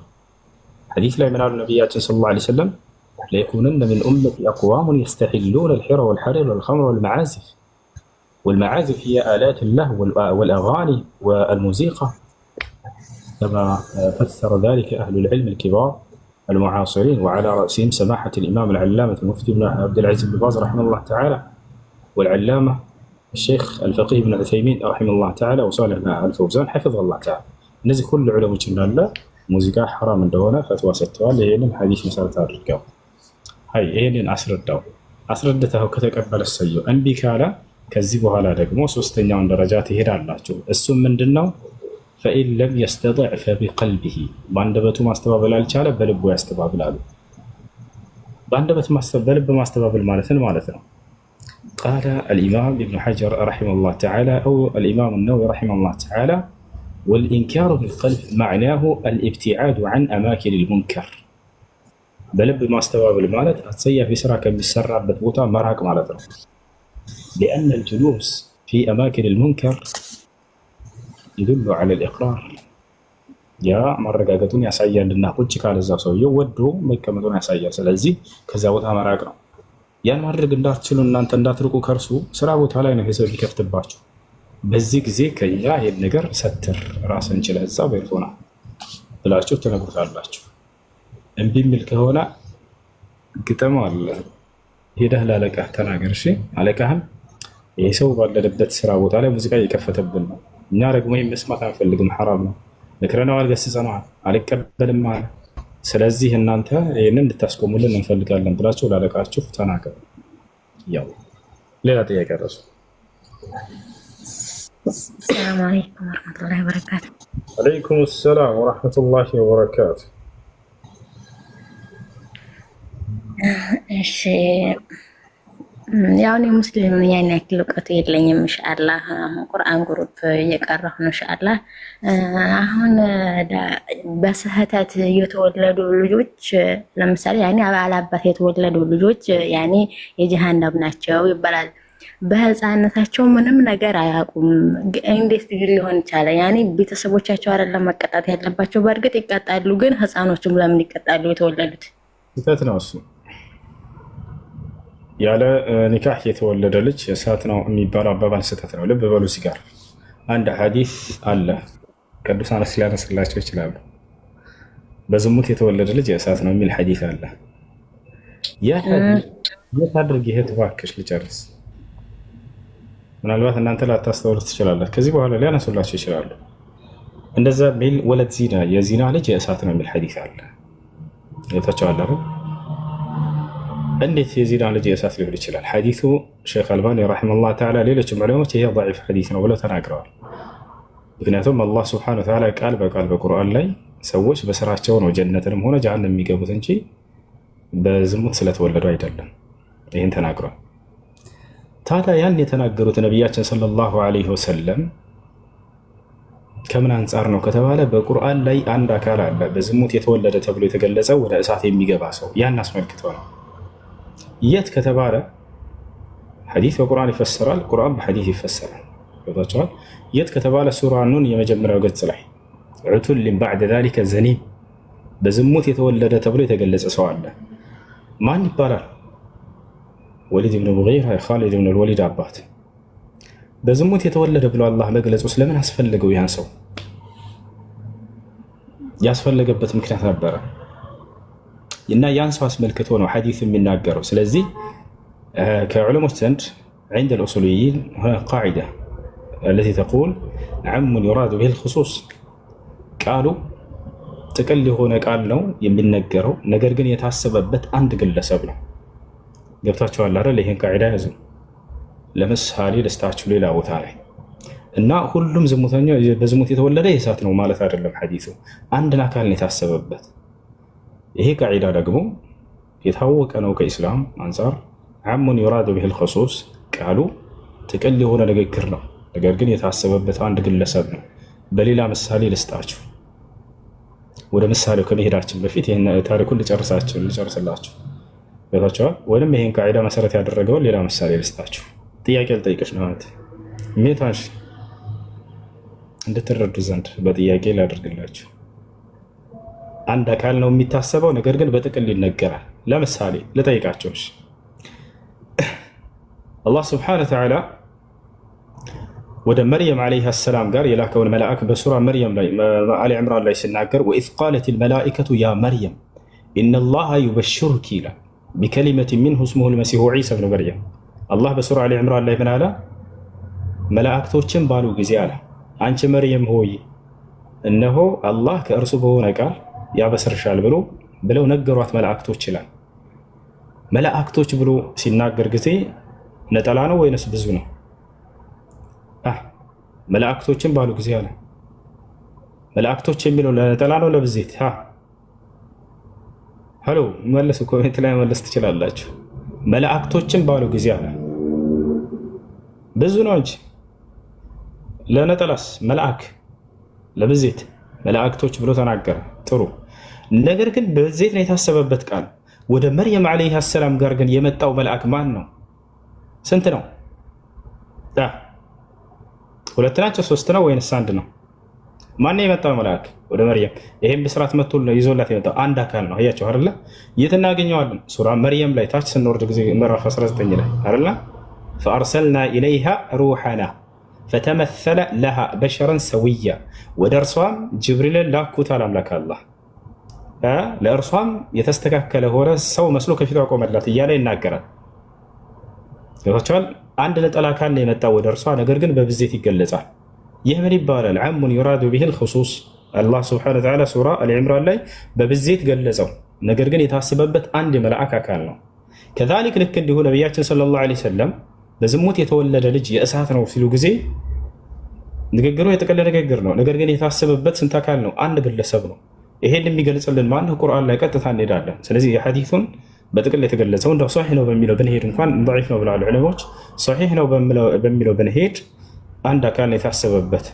ሐዲስ ላይ ምን አሉ ነቢያችን ሰለላሁ ዐለይሂ ወሰለም? ለየኩነነ ሚን ኡመቲ አቅዋሙን የስተሒሉነ አልሒረ ወልሐሪር ወልኸምረ ወልመዓዚፍ والمعازف هي آلات اللهو والأغاني والموسيقى كما فسر ذلك أهل العلم الكبار المعاصرين وعلى رأسهم سماحة الإمام العلامة المفتي بن عبد العزيز بن باز رحمه الله تعالى والعلامة الشيخ الفقيه بن عثيمين رحمه الله تعالى وصالح بن الفوزان حفظه الله تعالى. نزل كل علماء جنة موسيقى حرام من دونه فتوى ستوى لهن حديث مسألة الرقاو هاي هن أسردته كتقبل السيء أنبي كالا ከዚህ በኋላ ደግሞ ሶስተኛውን ደረጃ ትሄዳላችሁ። እሱም ምንድነው? ፈኢን ለም የስተጢዕ ፈቢቀልቢሂ በአንደበቱ ማስተባበል አልቻለ በልቡ ያስተባብላሉ። በአንደበት በልብ ማስተባበል ማለት ነው። ቃለ አልኢማም ኢብኑ ሐጀር ረሒመሁላህ ተዓላ አው አልኢማም ነወዊ ረሒመሁላህ ተዓላ ወልኢንካሩ ቢልቀልብ መዕናሁ አልኢብቲዓዱ ዐን አማኪን ልሙንከር። በልብ ማስተባበል ማለት አጸያፊ ስራ ከሚሰራበት ቦታ መራቅ ማለት ነው። لأن الجلوس في أماكن المنكر يدل على الإقرار يا مرقاقتون يسعيان لنا قلت كالزا سويو ودو ميكمتون يسعيان سلازي كزاوتها مراقنا ያን ማድረግ እንዳትችሉ እናንተ እንዳትርቁ ከርሱ ስራ ቦታ ላይ ነው ሄሰብ ይከፍትባችሁ። በዚህ ጊዜ ከኛ ይሄን ነገር ሰትር ራስን ችለህ እዛ በይፎና ብላችሁ ተነግሩታላችሁ። እምቢ የሚል ከሆነ ግጠም አለ ሄደህ ላለቃህ ተናገር። እሺ አለቃህም ይሄ ሰው ባለበት ስራ ቦታ ላይ ሙዚቃ እየከፈተብን ነው፣ እኛ ደግሞ ይሄን መስማት አንፈልግም፣ ሐራም ነው፣ ነክረነዋል፣ ገስጸነዋል፣ አልቀበልም አለ። ስለዚህ እናንተ ይህንን እንድታስቆሙልን እንፈልጋለን ብላችሁ ላለቃችሁ ተናገሩ። ያው ሌላ ጥያቄ ረሱ።
ሰላም አለይኩም ወራህመቱላሂ ወበረካቱ።
አለይኩም ሰላም ወራህመቱላሂ ወበረካቱ።
እሺ ያው እኔ ሙስሊም ነኝ፣ ያን ያክል እውቀቱ የለኝም። ኢንሻአላህ ቁርአን ግሩፕ እየቀራሁ ነው። ኢንሻአላህ አሁን በስህተት የተወለዱ ልጆች ለምሳሌ ያኔ አባላት የተወለዱ ልጆች ያኔ የጀሃነም ናቸው ይባላል። በህፃንነታቸው ምንም ነገር አያውቁም። እንዴት ሊሆን ይችላል? ያኔ ቤተሰቦቻቸው አይደለም መቀጣት ያለባቸው? በእርግጥ ይቀጣሉ፣ ግን ህፃኖቹም ለምን ይቀጣሉ? የተወለዱት
ስህተት ነው እሱ። ያለ ኒካህ የተወለደ ልጅ እሳት ነው የሚባለው አባባል ስህተት ነው። ልብ በሉ። እዚህ ጋር አንድ ሐዲስ አለ፣ ቅዱሳን ሊያነሱላቸው ይችላሉ። በዝሙት የተወለደ ልጅ እሳት ነው የሚል ሐዲስ አለ። ያ ሐዲስ የት አድርግ ይሄ እባክሽ ልጨርስ። ምናልባት እናንተ ላታስተውሉት ትችላላችሁ። ከዚህ በኋላ ሊያነሱላቸው ይችላሉ። እንደዛ ሚል ወለድ ዚና የዚና ልጅ የእሳት ነው የሚል ሐዲስ አለ። የታቸዋለ እንዴት የዚና ልጅ የእሳት ሊሆን ይችላል? ሐዲሱ ሼክ አልባኒ ረሒመሁላህ ተዓላ ሌሎችም ዑለሞች ይሄ ضعيف ሐዲስ ነው ብለው ተናግረዋል። ምክንያቱም አላህ ሱብሓነሁ ወተዓላ ቃል በቃል በቁርአን ላይ ሰዎች በስራቸው ነው ጀነትንም ሆነ ጀሃነም የሚገቡት እንጂ በዝሙት ስለተወለዱ አይደለም። ይህን ተናግረዋል። ታዲያ ያን የተናገሩት ነቢያችን ሰለላሁ ዐለይሂ ወሰለም ከምን አንጻር ነው ከተባለ በቁርአን ላይ አንድ አካል አለ በዝሙት የተወለደ ተብሎ የተገለጸው ወደ እሳት የሚገባ ሰው፣ ያን አስመልክቶ ነው። የት ከተባለ ሐዲስ በቁርአን ይፈሰራል፣ ቁርአን በሐዲስ ይፈሰራል። ወጣቸዋል። የት ከተባለ ሱራ ኑን የመጀመሪያው ገጽ ላይ ዑቱልን ባዕደ ዛሊከ ዘኒም በዝሙት የተወለደ ተብሎ የተገለጸ ሰው አለ። ማን ይባላል? ወሊድ ብን ሙጊራ የኻሊድ ብን ወሊድ አባት። በዝሙት የተወለደ ብሎ አላህ መግለጹ ስለምን አስፈለገው? ያን ሰው ያስፈለገበት ምክንያት ነበረ እና ያን ሰው አስመልክቶ ነው ሐዲስ የሚናገረው። ስለዚህ ከዑለሞች ዘንድ عند الأصوليين هناك قاعدة التي تقول عم يراد به الخصوص قالوا ጥቅል የሆነ ቃል ነው የሚነገረው፣ ነገር ግን የታሰበበት አንድ ግለሰብ ነው። ገብታችኋል አይደል? ይሄን ቃዒዳ ያዙ። ለምሳሌ ደስታችሁ ሌላ ቦታ ላይ እና ሁሉም ዝሙተኛ በዝሙት የተወለደ የእሳት ነው ማለት አይደለም ሐዲሱ። አንድን አካል ነው የታሰበበት። ይሄ ቃዒዳ ደግሞ የታወቀ ነው ከኢስላም አንጻር። ዓሙን ዩራዱ ቢሂል ኹሱስ ቃሉ ጥቅል የሆነ ንግግር ነው፣ ነገር ግን የታሰበበት አንድ ግለሰብ ነው። በሌላ ምሳሌ ልስጣችሁ። ወደ ምሳሌው ከመሄዳችን በፊት ይሄን ታሪኩን ልጨርስላችሁ። ቤታቸዋል ወይም ይሄን ቃዒዳ መሰረት ያደረገውን ሌላ ምሳሌ ልስጣችሁ። ጥያቄ ልጠይቅሽ ነው አንተ ሜታሽ እንድትረዱ ዘንድ በጥያቄ ላድርግላችሁ። አንድ አካል ነው የሚታሰበው፣ ነገር ግን በጥቅል ይነገራል። ለምሳሌ ልጠይቃችሁ። አላህ ስብሓነሁ ወተዓላ ወደ መርየም ዓለይሃ ሰላም ጋር የላከውን መልአክ በሱራ መርየም ላይ አሊ ዕምራን ላይ ሲናገር ወኢዝ ቃለቲል መላኢከቱ ያ መርየም ኢነላሃ ዩበሽሩኪ ይላል ቢከሊመት ሚንሁ እስሙሁል መሲሁ ዒሳ ብኑ መርየም። አላህ በሱራ አሊ ዕምራን ላይ ምን አለ? መላእክቶችን ባሉ ጊዜ አለ አንቺ መርየም ሆይ እነሆ አላህ ከእርሱ በሆነ ቃል ያበስርሻል ብለው ነገሯት መላእክቶች ይላል። መላእክቶች ብሎ ሲናገር ጊዜ ነጠላ ነው ወይንስ ብዙ ነው? መላእክቶችን ባሉ ጊዜ አለ። መላእክቶች የሚለው ለነጠላ ነው ለብዜት? ሄሎ መልሱ፣ ኮሜንት ላይ መለስ ትችላላችሁ። መላእክቶችን ባሉ ጊዜ አለ ብዙ ነው እንጂ ለነጠላስ መልአክ ለብዜት መላእክቶች ብሎ ተናገረ። ጥሩ። ነገር ግን በብዜት ነው የታሰበበት ቃል። ወደ መርየም ዓለይሃ ሰላም ጋር ግን የመጣው መልአክ ማን ነው? ስንት ነው? ሁለት ናቸው? ሶስት ነው ወይንስ አንድ ነው? ማን የመጣው መልአክ ወደ መርየም? ይሄን ብስራት መጥቶ ይዞላት የመጣው አንድ አካል ነው። አያቸው አይደለ? የት እናገኘዋለን? ሱራ መርየም ላይ ታች ስንወርድ ጊዜ ምዕራፍ 19 ላይ አይደለ? ፈአርሰልና ኢለይሃ ሩሐና ፈተመሰለ ለሃ በሸረን ሰውያ፣ ወደ እርሷም ጅብሪልን ላኩት አምላክ አላህ ለእርሷም የተስተካከለ ሆነ ሰው መስሎ ከፊቷ ቆመላት እያለ ይናገራል። ገብታችኋል? አንድ ነጠላ አካል ነው የመጣው ወደ እርሷ፣ ነገር ግን በብዜት ይገለጻል። ይህ ምን ይባላል? ዓሙን ዩራዱ ቢሂል ኹሱስ አላህ ሱብሓነሁ ወተዓላ ሱራ አልዕምራን ላይ በብዜት ገለጸው። ነገር ግን የታሰበበት አንድ የመልአክ አካል ነው። ከዛሊክ ልክ እንዲሁ ነቢያችን ሰለላሁ ዐለይሂ ወሰለም በዝሙት የተወለደ ልጅ የእሳት ነው ሲሉ ጊዜ ንግግሩ የጥቅል ንግግር ነው። ነገር ግን የታሰበበት ስንት አካል ነው? አንድ ግለሰብ ነው። ይሄን የሚገልጽልን ማነው? ቁርአን ላይ ቀጥታ እንሄዳለን። ስለዚህ የሐዲሱን በጥቅል የተገለጸው እንደው ሶሒህ ነው በሚለው ብንሄድ እንኳን ضعيف ነው ብለዋል ዑለማዎች። ሶሒህ ነው በሚለው ብንሄድ አንድ አካል ነው የታሰበበት።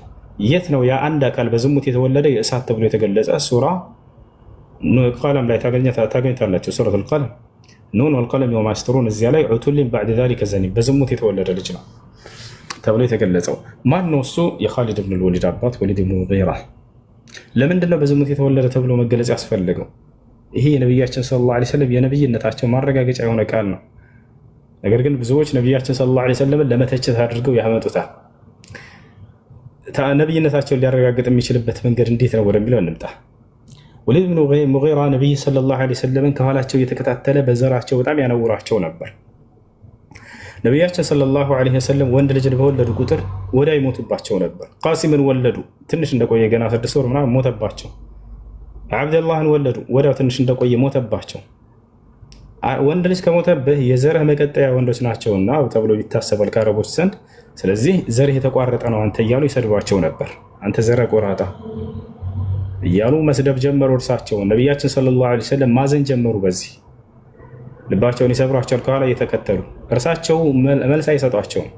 የት ነው ያ አንድ አካል በዝሙት የተወለደ የእሳት ተብሎ የተገለጸ? ሱራ ቀለም ላይ ታገኝታላችሁ። ሱረቱል ቀለም ኑን ወልቀለም ወማ የስጡሩን። እዚያ ላይ ዑቱሊን ባዕድ ዛሊከ ዘኒም በዝሙት የተወለደ ልጅ ነው ተብሎ የተገለጸው። ማን ነው እሱ? የኻሊድ ብን ልወሊድ አባት ወሊድ ብን ሙጊራ። ለምንድን ነው በዝሙት የተወለደ ተብሎ መገለጽ ያስፈልገው? ይሄ የነቢያችን ሰለላሁ ዐለይሂ ወሰለም የነብይነታቸው ማረጋገጫ የሆነ ቃል ነው። ነገር ግን ብዙዎች ነቢያችን ሰለላሁ ዐለይሂ ወሰለምን ለመተቸት አድርገው ያመጡታል። ነብይነታቸውን ሊያረጋግጥ የሚችልበት መንገድ እንዴት ነው ወደሚለው እንምጣ። ወሊድ ብን ሙጊራ ነቢይ ሰለላሁ ዐለይሂ ወሰለምን ከኋላቸው እየተከታተለ በዘራቸው በጣም ያነውራቸው ነበር። ነቢያችን ሰለላሁ ዐለይሂ ወሰለም ወንድ ልጅ በወለዱ ቁጥር ወዲያ ይሞቱባቸው ነበር። ቃሲምን ወለዱ፣ ትንሽ እንደቆየ ገና 6 ወር ምናምን ሞተባቸው። አብደላህን ወለዱ፣ ወዲያው ትንሽ እንደቆየ ሞተባቸው። ወንድ ልጅ ከሞተብህ የዘርህ መቀጠያ ወንዶች ናቸውና ተብሎ ይታሰባል ከአረቦች ዘንድ። ስለዚህ ዘርህ የተቋረጠ ነው አንተ እያሉ ይሰድቧቸው ነበር። አንተ ዘረ ቆራጣ እያሉ መስደብ ጀመሩ እርሳቸውን። ነቢያችን ሰለላሁ ዐለይሂ ወሰለም ማዘን ጀመሩ። በዚህ ልባቸውን ይሰብሯቸዋል ከኋላ እየተከተሉ። እርሳቸው መልስ አይሰጧቸውም።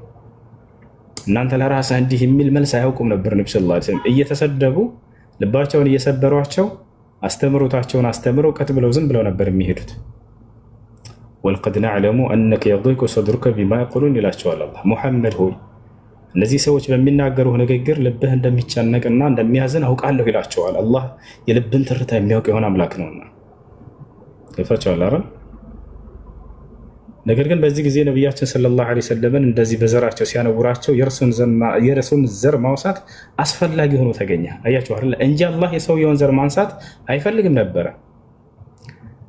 እናንተ ለራስህ እንዲህ የሚል መልስ አያውቁም ነበር። ነብዩ ሰለላሁ ዐለይሂ ወሰለም እየተሰደቡ ልባቸውን እየሰበሯቸው አስተምሮታቸውን አስተምረው ቀጥ ብለው ዝም ብለው ነበር የሚሄዱት። ወልቀድ ነዕለሙ አነከ የዲቁ ሰድሩከ ቢማ የቁሉን ይላቸዋል አላህ። ሙሐመድ ሆይ እነዚህ ሰዎች በሚናገሩህ ንግግር ልብህ እንደሚጨነቅና እንደሚያዝን አውቃለሁ ይላቸዋል አላህ። የልብን ትርታ የሚያውቅ የሆነ አምላክ ነውና ገብቷቸዋል አይደል? ነገር ግን በዚህ ጊዜ ነቢያችን ሰለላሁ ዐለይሂ ወሰለምን እንደዚህ በዘራቸው ሲያነውራቸው የረሱን ዘር ማውሳት አስፈላጊ ሆኖ ተገኘ። አያችሁ አይደል? እንጂ አላህ የሰውየውን ዘር ማንሳት አይፈልግም ነበረ።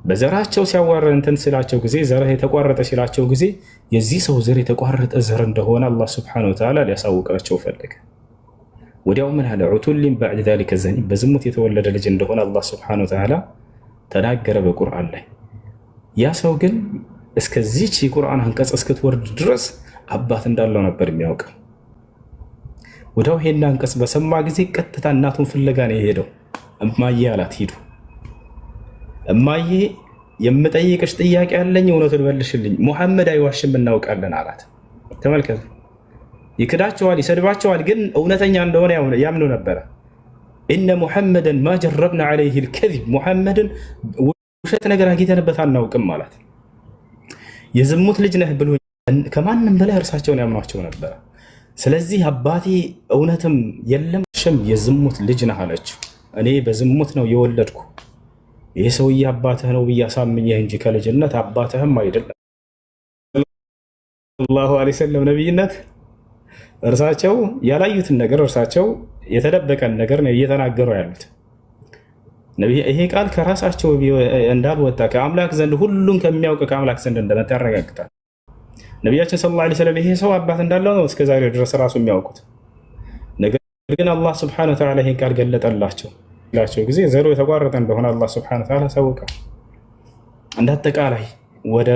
በዘራቸው ሲያዋረን እንትን ሲላቸው ጊዜ ዘርህ የተቋረጠ ሲላቸው ጊዜ የዚህ ሰው ዘር የተቋረጠ ዘር እንደሆነ አላህ ሱብሓነሁ ወተዓላ ሊያሳውቃቸው ፈለገ። ወዲያው ምን አለ? ዑቱሊን ባዕድ ዛሊከ ዘኒም በዝሙት የተወለደ ልጅ እንደሆነ አላህ ሱብሓነሁ ወተዓላ ተናገረ በቁርአን ላይ። ያ ሰው ግን እስከዚች የቁርአን አንቀጽ እስክትወርድ ድረስ አባት እንዳለው ነበር የሚያውቀው። ወዲያው ይሄን አንቀጽ በሰማ ጊዜ ቀጥታ እናቱን ፍለጋ ነው የሄደው። እማዬ አላት፣ ሂዱ እማዬ የምጠይቅሽ ጥያቄ አለኝ፣ እውነቱን መልሽልኝ። ሙሐመድ አይዋሽም እናውቃለን አላት። ተመልከቱ፣ ይክዳቸዋል፣ ይሰድባቸዋል፣ ግን እውነተኛ እንደሆነ ያምኑ ነበረ። ኢነ ሙሐመደን ማ ጀረብና ዐለይሂ ልከዚብ፣ ሙሐመድን ውሸት ነገር አግኝተንበት አናውቅም አላት። የዝሙት ልጅ ነህ ብሎ ከማንም በላይ እርሳቸውን ያምኗቸው ነበረ። ስለዚህ አባቴ እውነትም የለም ሽም የዝሙት ልጅ ነህ አለችው። እኔ በዝሙት ነው የወለድኩ ይህ ሰውዬ አባትህ ነው ብዬ አሳምኜህ እንጂ ከልጅነት አባትህም አይደለም። ሰለላሁ ዐለይሂ ወሰለም ነቢይነት እርሳቸው ያላዩትን ነገር እርሳቸው የተደበቀን ነገር ነው እየተናገሩ ያሉት። ይሄ ቃል ከራሳቸው እንዳልወጣ ከአምላክ ዘንድ ሁሉን ከሚያውቅ ከአምላክ ዘንድ እንደመጣ ያረጋግጣል። ነቢያችን ሰለላሁ ዐለይሂ ወሰለም ይሄ ሰው አባት እንዳለው ነው እስከዛሬ ድረስ ራሱ የሚያውቁት። ነገር ግን አላህ ሱብሓነሁ ወተዓላ ይሄን ቃል ገለጠላቸው ላቸው ጊዜ ዘሩ የተቋረጠ እንደሆነ አላህ ሱብሓነሁ ወተዓላ አሳወቀ። እንዳጠቃላይ ወደ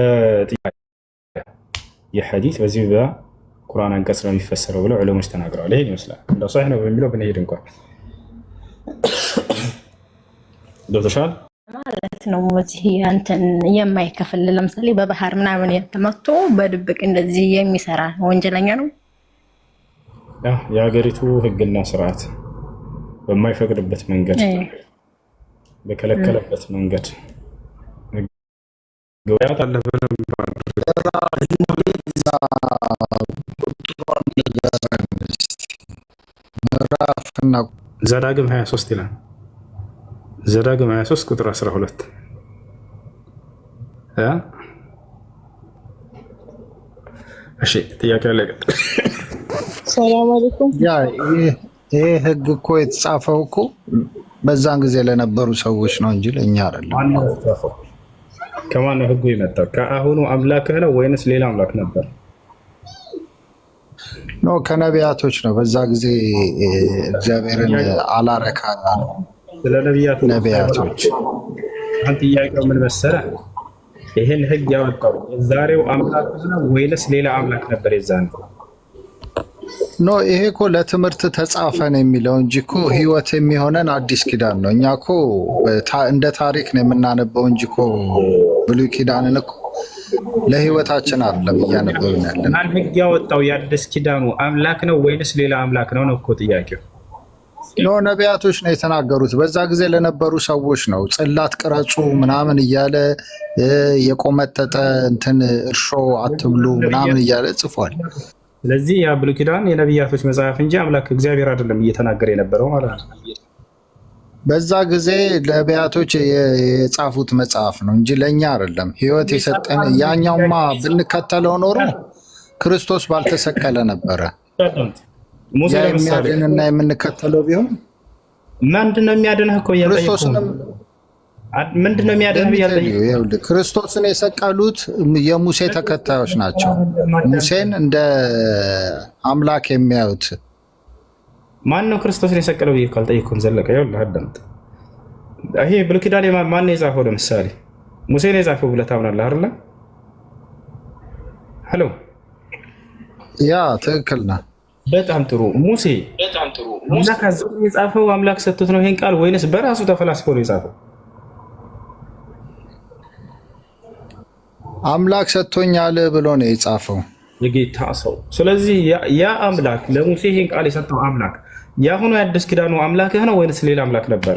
የሐዲስ በዚህ በቁርአን አንቀጽ ነው የሚፈሰረው ብለው ዑለሞች ተናግረዋል። ይሄን ይመስላል እንደው ሷሂህ ነው በሚለው ብንሄድ እንኳን ዶክተር
ማለት ነው። እዚህ አንተን የማይከፍል ለምሳሌ በባህር ምናምን የተመቶ በድብቅ እንደዚህ የሚሰራ ወንጀለኛ ነው።
የሀገሪቱ ሕግና ስርዓት በማይፈቅድበት መንገድ በከለከለበት መንገድ ዘዳግም 23 ይላል። ዘዳግም 23 ቁጥር 12 እሺ፣ ጥያቄ አለ።
ሰላም አለይኩም።
ይሄ ህግ እኮ የተጻፈው እኮ በዛን ጊዜ ለነበሩ ሰዎች ነው እንጂ ለእኛ አይደለም።
ከማን ነው ህጉ የመጣው? ከአሁኑ አምላክህ ነው ወይንስ ሌላ አምላክ ነበር?
ኖ ከነቢያቶች ነው። በዛ ጊዜ እግዚአብሔርን አላረካ
ስለ
ነቢያቶች
አንተ ጥያቄው ምን መሰለህ? ይሄን ህግ ያወጣው የዛሬው አምላክ ነው ወይስ ሌላ አምላክ ነበር የዛን?
ኖ ይሄ እኮ ለትምህርት ተጻፈ ነው የሚለው እንጂ እኮ ህይወት የሚሆነን አዲስ ኪዳን ነው። እኛ እኮ እንደ ታሪክ ነው የምናነበው እንጂ እኮ ብሉይ ኪዳንን እኮ ለህይወታችን አይደለም እያነበብን ያለን።
ማን ህግ ያወጣው የአዲስ ኪዳኑ አምላክ ነው ወይስ ሌላ አምላክ ነው ነው እኮ ጥያቄው።
ኖ ነቢያቶች ነው የተናገሩት። በዛ ጊዜ ለነበሩ ሰዎች ነው። ጽላት ቅረጹ ምናምን እያለ የቆመጠጠ እንትን እርሾ አትብሉ ምናምን እያለ ጽፏል።
ስለዚህ ያ ብሉይ ኪዳን የነቢያቶች መጽሐፍ እንጂ አምላክ እግዚአብሔር አይደለም እየተናገረ የነበረው ማለት ነው።
በዛ ጊዜ ነቢያቶች የጻፉት መጽሐፍ ነው እንጂ ለኛ አይደለም ህይወት የሰጠን። ያኛውማ ብንከተለው ኖሮ ክርስቶስ ባልተሰቀለ ነበረ። ያ የሚያድንና የምንከተለው ቢሆን
ምንድነው የሚያድንህ እኮ
ክርስቶስንም
ምንድነው የሚያድንህ ያለው?
ክርስቶስን የሰቀሉት የሙሴ ተከታዮች ናቸው። ሙሴን እንደ አምላክ የሚያዩት
ማን ነው? ክርስቶስን የሰቀለው ብዬ ካልጠየቅኩም ዘለቀ ይኸውልህ አዳምጥ። ይሄ ብሉይ ኪዳን ማን ነው የጻፈው? ለምሳሌ ሙሴ ነው የጻፈው ብለህ ታምናለህ አይደለ? ሄሎ
ያ ትክክል ነው።
በጣም ጥሩ። ሙሴ አምላክ አዘው የጻፈው አምላክ ሰጥቶት ነው ይሄን ቃል ወይንስ በራሱ ተፈላስፎ ነው የጻፈው?
አምላክ ሰጥቶኛል ብሎ ነው የጻፈው
የጌታ ሰው። ስለዚህ ያ አምላክ ለሙሴ ይሄን ቃል የሰጠው አምላክ ያሁኑ የአዲስ ኪዳኑ አምላክህ ነው ወይንስ ሌላ አምላክ ነበረ?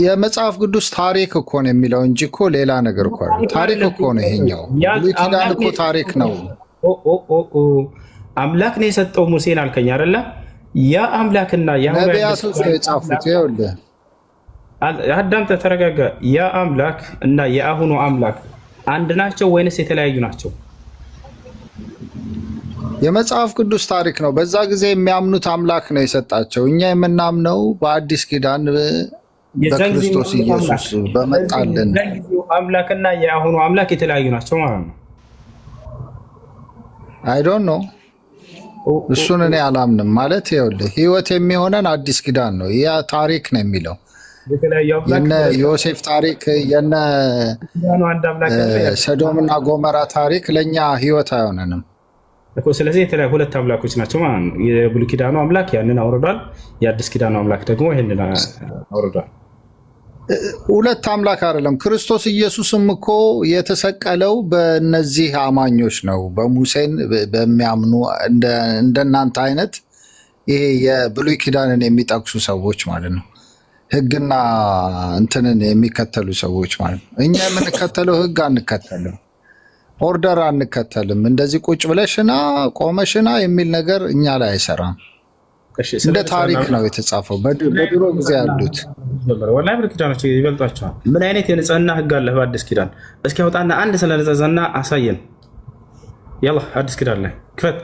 የመጽሐፍ ቅዱስ ታሪክ እኮ ነው የሚለው እንጂ እኮ ሌላ ነገር እኮ አይደለም። ታሪክ እኮ ነው ይሄኛው። ብሉይ ኪዳን እኮ ታሪክ ነው።
አምላክ ነው የሰጠው ሙሴን አልከኝ አይደለ? ያ አምላክና ያ
ነቢያቶች ነው የጻፉት። ይኸውልህ
አዳምጠህ ተረጋጋ። ያ አምላክ እና የአሁኑ አምላክ አንድ ናቸው ወይንስ የተለያዩ ናቸው?
የመጽሐፍ ቅዱስ ታሪክ ነው። በዛ ጊዜ የሚያምኑት አምላክ ነው የሰጣቸው። እኛ የምናምነው በአዲስ ኪዳን በክርስቶስ ኢየሱስ በመጣልን
አምላክና የአሁኑ አምላክ የተለያዩ ናቸው ማለት ነው።
አይ ዶንት ኖ እሱን እኔ አላምንም። ማለት ይኸውልህ ህይወት የሚሆነን አዲስ ኪዳን ነው። ያ ታሪክ ነው የሚለው የነ ዮሴፍ ታሪክ የነ ሰዶምና ጎመራ ታሪክ ለኛ ህይወት አይሆነንም
እኮ። ስለዚህ የተለያዩ ሁለት አምላኮች ናቸው ማለት ነው። የብሉይ ኪዳኑ አምላክ ያንን አውርዷል፣ የአዲስ ኪዳኑ አምላክ ደግሞ ይሄንን አውርዷል።
ሁለት አምላክ አይደለም። ክርስቶስ ኢየሱስም እኮ የተሰቀለው በእነዚህ አማኞች ነው፣ በሙሴን በሚያምኑ እንደናንተ አይነት ይሄ የብሉይ ኪዳንን የሚጠቅሱ ሰዎች ማለት ነው። ህግና እንትንን የሚከተሉ ሰዎች ማለት ነው። እኛ የምንከተለው ህግ አንከተልም፣ ኦርደር አንከተልም። እንደዚህ ቁጭ ብለሽና ቆመሽና የሚል ነገር እኛ ላይ አይሰራም። እንደ ታሪክ ነው የተጻፈው። በድሮ ጊዜ ያሉት
ወላሂ ብሉይ ኪዳኖች ይበልጧቸዋል። ምን አይነት የንጽህና ህግ አለ በአዲስ ኪዳን? እስኪ አውጣና አንድ ስለ ንጽህና አሳየን። ያላ አዲስ ኪዳን ላይ ክፈት።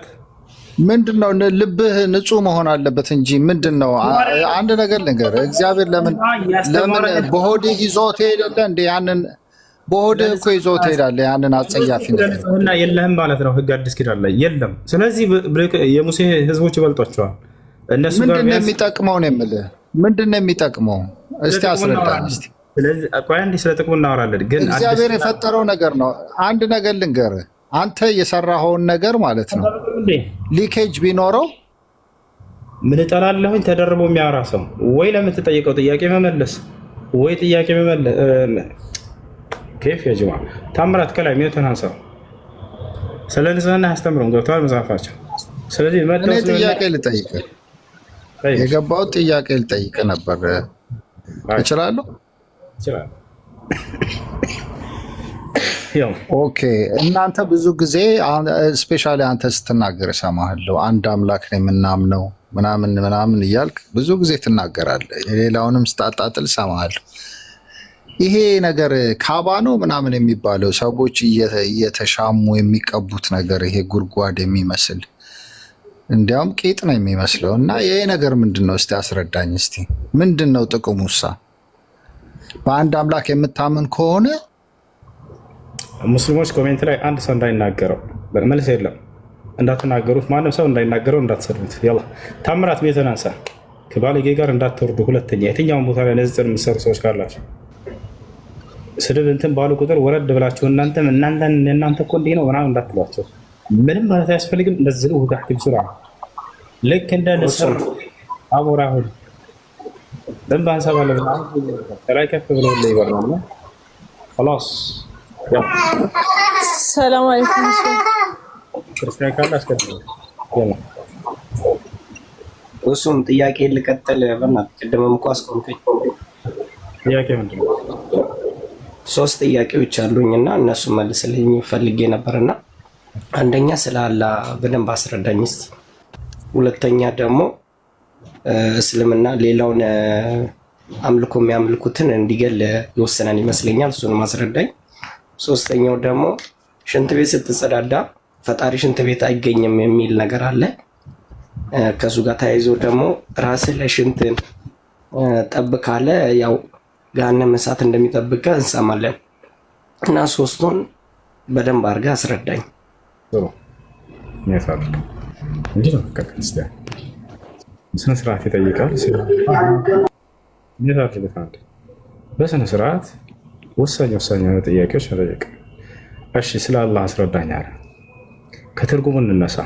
ምንድነው? ልብህ ንጹህ መሆን አለበት እንጂ ምንድነው? አንድ ነገር ልንገር፣ እግዚአብሔር ለምን በሆድህ ይዞት ሄደለ እንዴ? ያንን በሆድህ እኮ ይዞት ሄዳለ። ያንን አጸያፊ
ንጽህና የለህም ማለት ነው። ህግ አዲስ ኪዳን ላይ የለም። ስለዚህ የሙሴ ህዝቦች ይበልጧቸዋል። እነሱ ጋር
ምንድነው የሚጠቅመው ነው የምልህ። ምንድነው የሚጠቅመው? እስቲ አስረዳን። እስቲ
ስለዚህ ቆይ አንዴ ስለ ጥቅሙ እናወራለን። ግን
እግዚአብሔር የፈጠረው ነገር ነው። አንድ ነገር ልንገርህ፣ አንተ የሰራኸውን ነገር ማለት ነው ሊኬጅ ቢኖረው
ምን እጠላለሁኝ? ተደርቦ የሚያወራ ሰው ወይ ለምትጠይቀው ጥያቄ መመለስ ወይ ጥያቄ መመለስ ከፍ የጅማ ታምራት ከላይ ሚዩትን አንሳው። ስለ ንጽህና ያስተምሩን ገብተዋል መጽሐፋቸው። ስለዚህ
እኔ ጥያቄ ልጠይቅህ የገባው ጥያቄ ልጠይቅህ ነበር። እችላለሁ?
እችላለሁ።
ኦኬ። እናንተ ብዙ ጊዜ ስፔሻሊ አንተ ስትናገር እሰማሃለሁ። አንድ አምላክ ነው የምናምነው ምናምን ምናምን እያልክ ብዙ ጊዜ ትናገራለህ። የሌላውንም ስታጣጥል እሰማሃለሁ። ይሄ ነገር ካባ ነው ምናምን የሚባለው ሰዎች እየተሻሙ የሚቀቡት ነገር ይሄ ጉድጓድ የሚመስል እንዲያውም ቄጥ ነው የሚመስለው እና ይሄ ነገር ምንድነው? እስቲ አስረዳኝ። እስቲ ምንድነው ጥቅሙሳ? በአንድ አምላክ የምታምን ከሆነ
ሙስሊሞች ኮሜንት ላይ አንድ ሰው እንዳይናገረው መልስ የለም። እንዳትናገሩት፣ ማንም ሰው እንዳይናገረው እንዳትሰድቡት። ያላ ታምራት ቤትን አንሳ። ከባለጌ ጋር እንዳትወርዱ። ሁለተኛ የትኛውን ቦታ ላይ ንጽጽር የምትሰሩ ሰዎች ካላችሁ ስድብ እንትን ባሉ ቁጥር ወረድ ብላችሁ እናንተ እኮ እንዲህ ነው ምናምን እንዳትሏቸው። ምንም ማለት አያስፈልግም። እንደዚህ ነው ታህቲ ብሱራ ልክ እንደ ንስር አሞራ ሁሉ ደንብ አንሳባለ ላይ ከፍ ብሎ ይበራል። خلاص
ሰላም አለይኩም።
ክርስቲያን ካለ አስቀድም
እሱም ጥያቄ ልቀጥል። በእናትህ ቅድምም እኮ አስቆምከኝ።
ጥያቄ ምንድን ነው?
3 ጥያቄዎች አሉኝና እነሱ መልስልኝ ፈልጌ ነበርና አንደኛ ስለ አላህ በደንብ አስረዳኝ እስቲ። ሁለተኛ ደግሞ እስልምና ሌላውን አምልኮ የሚያምልኩትን እንዲገል ይወሰናል ይመስለኛል፣ እሱን ማስረዳኝ። ሶስተኛው ደግሞ ሽንት ቤት ስትጸዳዳ ፈጣሪ ሽንት ቤት አይገኝም የሚል ነገር አለ። ከሱ ጋር ተያይዞ ደግሞ ራስህ ለሽንትን ጠብ ካለ ያው ገሃነመ እሳት እንደሚጠብቀ እንሰማለን እና ሶስቱን በደንብ አድርገህ አስረዳኝ።
ጥሩ የሚያሳርግ እንዲህ ነው። ክርስቲያን በስነ ስርዓት ይጠይቃል። በስነ ስርዓት ወሳኝ ጥያቄዎች መጠየቅ። እሺ ስለ አላህ አስረዳኝ አለ። ከትርጉሙ እንነሳ።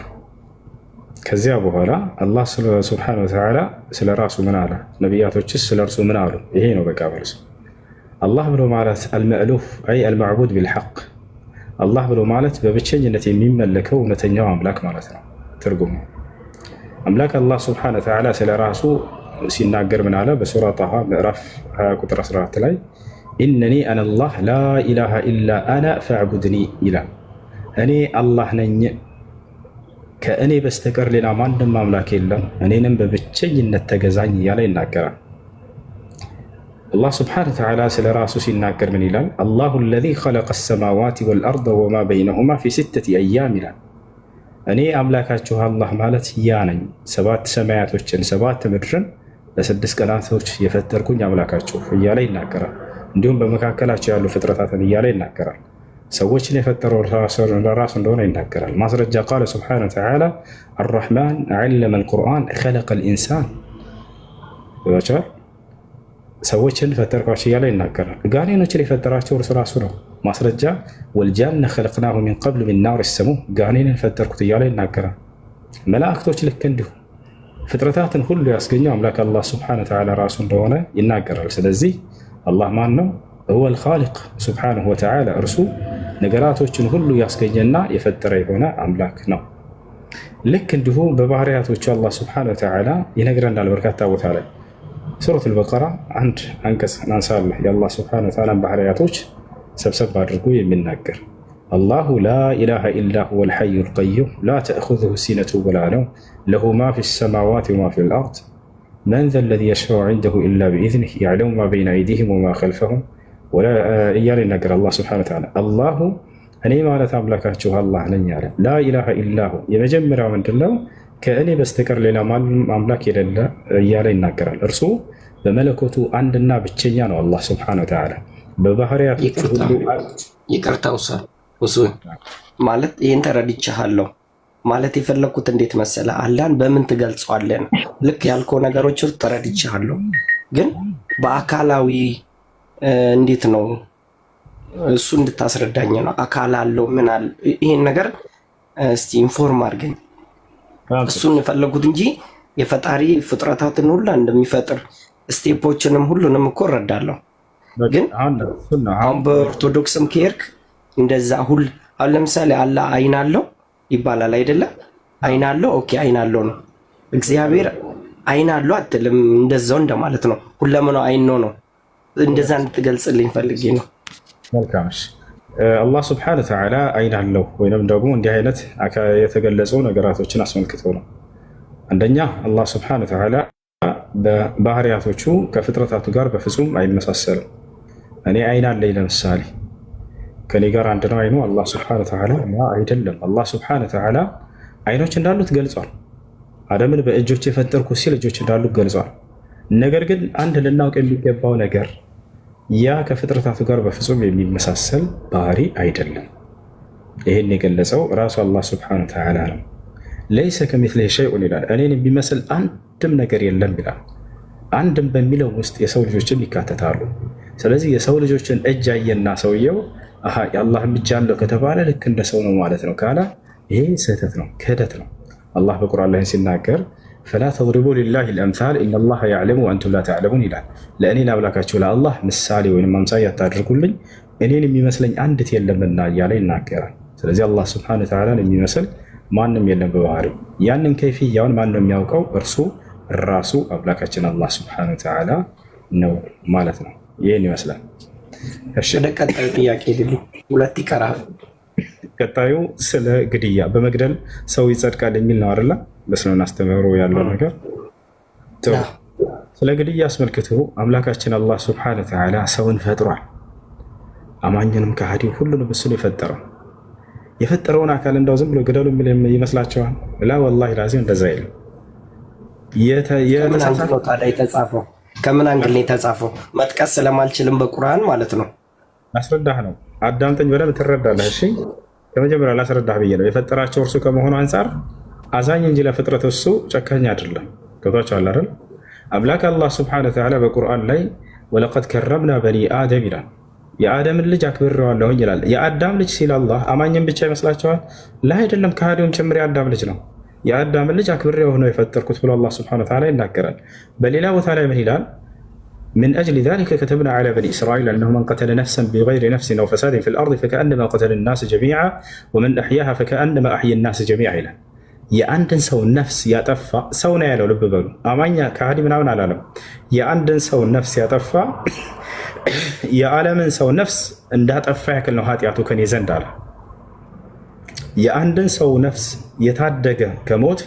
ከዚያ በኋላ አላህ ሱብሓነሁ ወተዓላ ስለ ራሱ ምን አለ? ነቢያቶችስ ስለ እርሱ ምን አሉ? ይሄ ነው በቃ መልሱ። አላህ ብሎ ማለት አልመእሉህ አይ አልማዕቡድ ቢልሐቅ፣ አላህ ብሎ ማለት በብቸኝነት የሚመለከው እውነተኛው አምላክ ማለት ነው ትርጉሙ። አምላክ አላህ ሱብሓነሁ ወተዓላ ስለ ራሱ ሲናገር ምን አለ? በሱራ ጣሃ ምዕራፍ 20 ቁጥር 14 ላይ ኢነኒ አነላህ ላ ኢላሃ ኢላ አና ፈዕቡድኒ ይላል። እኔ አላህ ነኝ፣ ከእኔ በስተቀር ሌላ ማንም አምላክ የለም፣ እኔንም በብቸኝነት ተገዛኝ እያለ ይናገራል። አላህ ስብሓነሁ ወተዓላ ስለ ራሱ ሲናገር ምን ይላል? አላሁ አለዚ ኸለቀ ሰማዋት ወልአርደ ወማ በይነሁማ ፊ 6 አያም ይላል። እኔ አምላካችሁ አላህ ማለት ያ ነኝ፣ 7 ሰማያቶችን 7 ምድርን ለ6 ቀናቶች የፈጠርኩኝ አምላካችሁ እያለ ይናገራል። እንዲሁም በመካከላቸው ያሉ ፍጥረታትን እያለ ይናገራል። ሰዎችን የፈጠረው ራሱ እንደሆነ ይናገራል። ማስረጃ ቃለ ስብሓነሁ ወተዓላ አርረሕማን ዐለመ አልቁርአን ኸለቀል ኢንሳን ይባቻል። ሰዎችን ፈጠርኳቸው እያለ ይናገራል። ጋኔኖችን የፈጠራቸው እርሱ ራሱ ነው። ማስረጃ ወልጃነ ኸለቅናሁ ሚን ቀብሉ ሚን ናሪ ሰሙም፣ ጋኔንን ፈጠርኩት እያለ ይናገራል። መላእክቶች ልክ እንዲሁ ፍጥረታትን ሁሉ ያስገኘው አምላክ አላህ ስብሓነሁ ወተዓላ ራሱ እንደሆነ ይናገራል። ስለዚህ አላህ ማን ነው? ሁወል ኻሊቅ ሱብሓነሁ ወተዓላ፣ እርሱ ነገራቶችን ሁሉ ያስገኘና የፈጠረ የሆነ አምላክ ነው። ልክ እንዲሁ በባህሪያቶቹ አላህ ስብሓነሁ ወተዓላ ይነግረናል በርካታ ቦታ ላይ። ሱረቱል በቀራ አንድ አንቀጽ እናንሳለን። የአላህ ስብሓነሁ ወተዓላ ባህሪያቶች ሰብሰብ አድርጎ የሚናገር አላሁ ላ ኢላሃ ኢላ ሁወል ሐዩል ቀዩም ላ ተእኹዙሁ ሲነቱ ወላ ነውም ለሁ ማ ፊ ሰማዋት ወማ ፊል አርድ መን ዘ ለዚ የሽፈዑ ዐንደሁ ኢላ ቢኢዝኒህ የዕለሙ ማ በይነ አይዲሂም ወማ ኸልፈሁም እያለ ይናገር አላህ ስብሐነሁ ወተዓላ። አላሁ እኔ ማለት አምላካችሁ አላህ ነኝ አለ። ላ ኢላሃ ኢላሁ የመጀመሪያው ምንድነው? ከእኔ በስተቀር ሌላ ማንም አምላክ የሌለ እያለ ይናገራል። እርሱ በመለኮቱ አንድና ብቸኛ ነው አላህ ስብሐነሁ ወተዓላ። በባህሪያቶቹ ሁሉ
ይቅርታ ውሱ ማለት ይህን ተረድቻለሁ ማለት የፈለግኩት እንዴት መሰለ፣ አላህን በምን ትገልጸዋለን? ልክ ያልከው ነገሮች ተረድቻለሁ፣ ግን በአካላዊ እንዴት ነው እሱ እንድታስረዳኝ ነው። አካል አለው ምን አለ? ይሄን ነገር እስቲ ኢንፎርም አድርገኝ። እሱን የፈለጉት እንጂ የፈጣሪ ፍጥረታትን ሁሉ እንደሚፈጥር ስቴፖችንም ሁሉንም እኮ እረዳለሁ። ግን አሁን በኦርቶዶክስም ከሄድክ እንደዛ አሁን ለምሳሌ አላህ አይን አለው ይባላል አይደለም? አይን አለው ኦኬ፣ አይን አለው ነው። እግዚአብሔር አይን አለው አትልም፣ እንደዛው እንደማለት ነው። ሁለመናው አይን ነው። እንደዛ እንድትገልጽልኝ ፈልጌ ነው።
መልካም። አላህ ስብሐነሁ ወተዓላ አይን አለው ወይንም ደግሞ እንዲህ አይነት የተገለጹ ነገራቶችን አስመልክቶ ነው። አንደኛ አላህ ስብሐነሁ ወተዓላ በባህሪያቶቹ ከፍጥረታቱ ጋር በፍጹም አይመሳሰልም። እኔ አይን አለኝ ለምሳሌ ከኔ ጋር አንድ ነው አይኑ። አላህ ስብሐነሁ ወተዓላ አይደለም። አላህ ስብሐነሁ ወተዓላ አይኖች እንዳሉት ገልጿል። አደምን በእጆች የፈጠርኩ ሲል እጆች እንዳሉት ገልጿል። ነገር ግን አንድ ልናውቅ የሚገባው ነገር ያ ከፍጥረታቱ ጋር በፍጹም የሚመሳሰል ባህሪ አይደለም። ይህን የገለጸው ራሱ አላህ ስብሐነሁ ወተዓላ ነው። ለይሰ ከሚስሊሂ ሸይኡን ይላል። እኔን የሚመስል አንድም ነገር የለም ይላል። አንድም በሚለው ውስጥ የሰው ልጆችም ይካተታሉ። ስለዚህ የሰው ልጆችን እጅ አየና ሰውየው የአላህም እጅ አለው ከተባለ ልክ እንደ ሰው ነው ማለት ነው ካለ ይሄ ስህተት ነው፣ ክህደት ነው። አላህ በቁርአን ላይ ሲናገር ፈላ ተድሪቡ ሊላሂ ልአምሳል ኢነላሃ ያዕለሙ ወአንቱም ላ ተዕለሙን ይላል። ለእኔ ለአምላካችሁ ለአላህ ምሳሌ ወይም አምሳያ አታድርጉልኝ እኔን የሚመስለኝ አንድት የለምና እያለ ይናገራል። ስለዚህ አላህ ስብሐነ ወተዓላን የሚመስል ማንም የለም በባህሪው። ያንን ከይፍያውን ማን ነው የሚያውቀው? እርሱ ራሱ አምላካችን አላህ ስብሐነ ወተዓላ ነው ማለት ነው። ይህን ይመስላል።
ወደ ቀጣዩ ጥያቄ ድል ሁለት ይቀራል።
ቀጣዩ ስለ ግድያ በመግደል ሰው ይጸድቃል የሚል ነው አይደለ? በእስልምና አስተምህሮ ያለው ነገር። ስለ ግድያ አስመልክቶ አምላካችን አላህ ስብሐነ ወተዓላ ሰውን ፈጥሯል። አማኝንም ከሃዲው ሁሉንም እሱ ነው የፈጠረው። የፈጠረውን አካል እንዳው ዝም ብሎ ግደሉ የሚል ይመስላችኋል? ላ ወላሂ ላዚም እንደዛ አይልም።
ከምን አንግል ነው ታዲያ የተጻፈው? ከምን አንግል ነው የተጻፈው? መጥቀስ ስለማልችልም በቁርአን ማለት ነው።
ላስረዳህ ነው። አዳምጠኝ በደንብ ትረዳለህ። እሺ ከመጀመሪያ ላስረዳህ ብዬ ነው። የፈጠራቸው እርሱ ከመሆኑ አንጻር አዛኝ እንጂ ለፍጥረት እሱ ጨካኝ አይደለም። ገብቷችኋል አይደል? አምላክ አላህ ስብሐነሁ ወተዓላ በቁርአን ላይ ወለቀድ ከረምና በኒ አደም ይላል። የአደምን ልጅ አክብሬዋለሁኝ ይላል። የአዳም ልጅ ሲል አላህ አማኝን ብቻ ይመስላችኋል? ላ አይደለም፣ ከሃዲውም ጭምር የአዳም ልጅ ነው። የአዳምን ልጅ አክብሬው ነው የፈጠርኩት ብሎ አላህ ስብሐነሁ ወተዓላ ይናገራል። በሌላ ቦታ ላይ ምን ይላል? من أجل ذلك كتبنا على بني إسرائيل أنه من قتل نفسا بغير نفس أو فساد في الأرض فكأنما قتل الناس جميعا ومن أحياها فكأنما أحيا الناس جميعا ይላል። የአንድን ሰው ነፍስ ያጠፋ ሰው ነው ያለው። ልብ በሉ አማኛ ከሃዲ ምናምን አላለም። የአንድን ሰው ነፍስ ያጠፋ የዓለምን ሰው ነፍስ እንዳጠፋ ያክል ነው ኃጢአቱ ከኔ ዘንድ አለ። የአንድን ሰው ነፍስ የታደገ ከሞት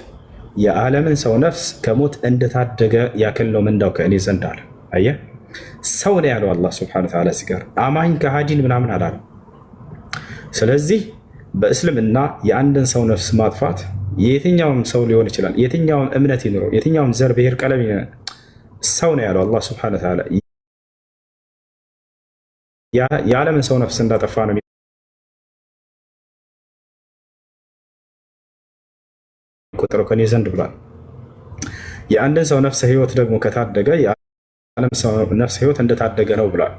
የዓለምን ሰው ነፍስ ከሞት እንደታደገ ያክል ነው ምንዳው ከእኔ ዘንድ አለ። አየህ ሰው ነው ያለው አላህ ሱብሓነሁ ወተዓላ ሲጋር አማኝ ከሃዲን ምናምን አላለም። ስለዚህ በእስልምና የአንድን ሰው ነፍስ ማጥፋት የትኛውም ሰው ሊሆን ይችላል፣ የትኛውም እምነት ይኑረው፣ የትኛውም ዘር፣ ብሔር፣ ቀለም ሰው ነው ያለው አላህ ሱብሓነሁ ወተዓላ የዓለምን ሰው ነፍስ እንዳጠፋ ነው የሚቆጠረው ከኔ ዘንድ ብሏል። የአንድን ሰው ነፍስ ህይወት ደግሞ ከታደገ የዓለም ሰው ነፍስ ህይወት እንደታደገ ነው ብሏል።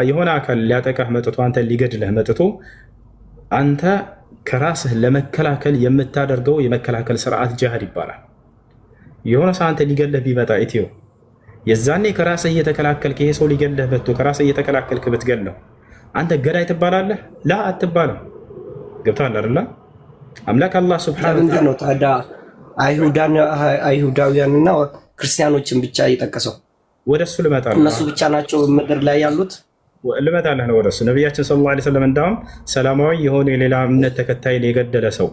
የሆነ አካል ሊያጠቃህ መጥቶ አንተ ሊገድልህ መጥቶ አንተ ከራስህ ለመከላከል የምታደርገው የመከላከል ስርዓት ጂሃድ ይባላል። የሆነ ሰው አንተ ሊገድልህ ቢመጣ ኢትዮ የዛኔ ከራስህ እየተከላከልክ ይሄ ሰው ሊገድልህ መጥቶ ከራስህ እየተከላከልክ ብትገድለው አንተ ገዳይ ትባላለህ? ላ አትባልም። ገብቶሃል አይደል? አምላክ አላህ ሱብሓነሁ ወተዓላ
ነው ታዲያ አይሁዳውያንና ክርስቲያኖችን ብቻ እየጠቀሰው
ወደሱ ልመጣለሁ።
እነሱ ብቻ ናቸው ምድር ላይ ያሉት።
ልመጣለህ ነው ወደሱ። ነቢያችን ሰለላሁ ዐለይሂ ወሰለም እንዳውም ሰላማዊ የሆነ የሌላ እምነት ተከታይን የገደለ ሰው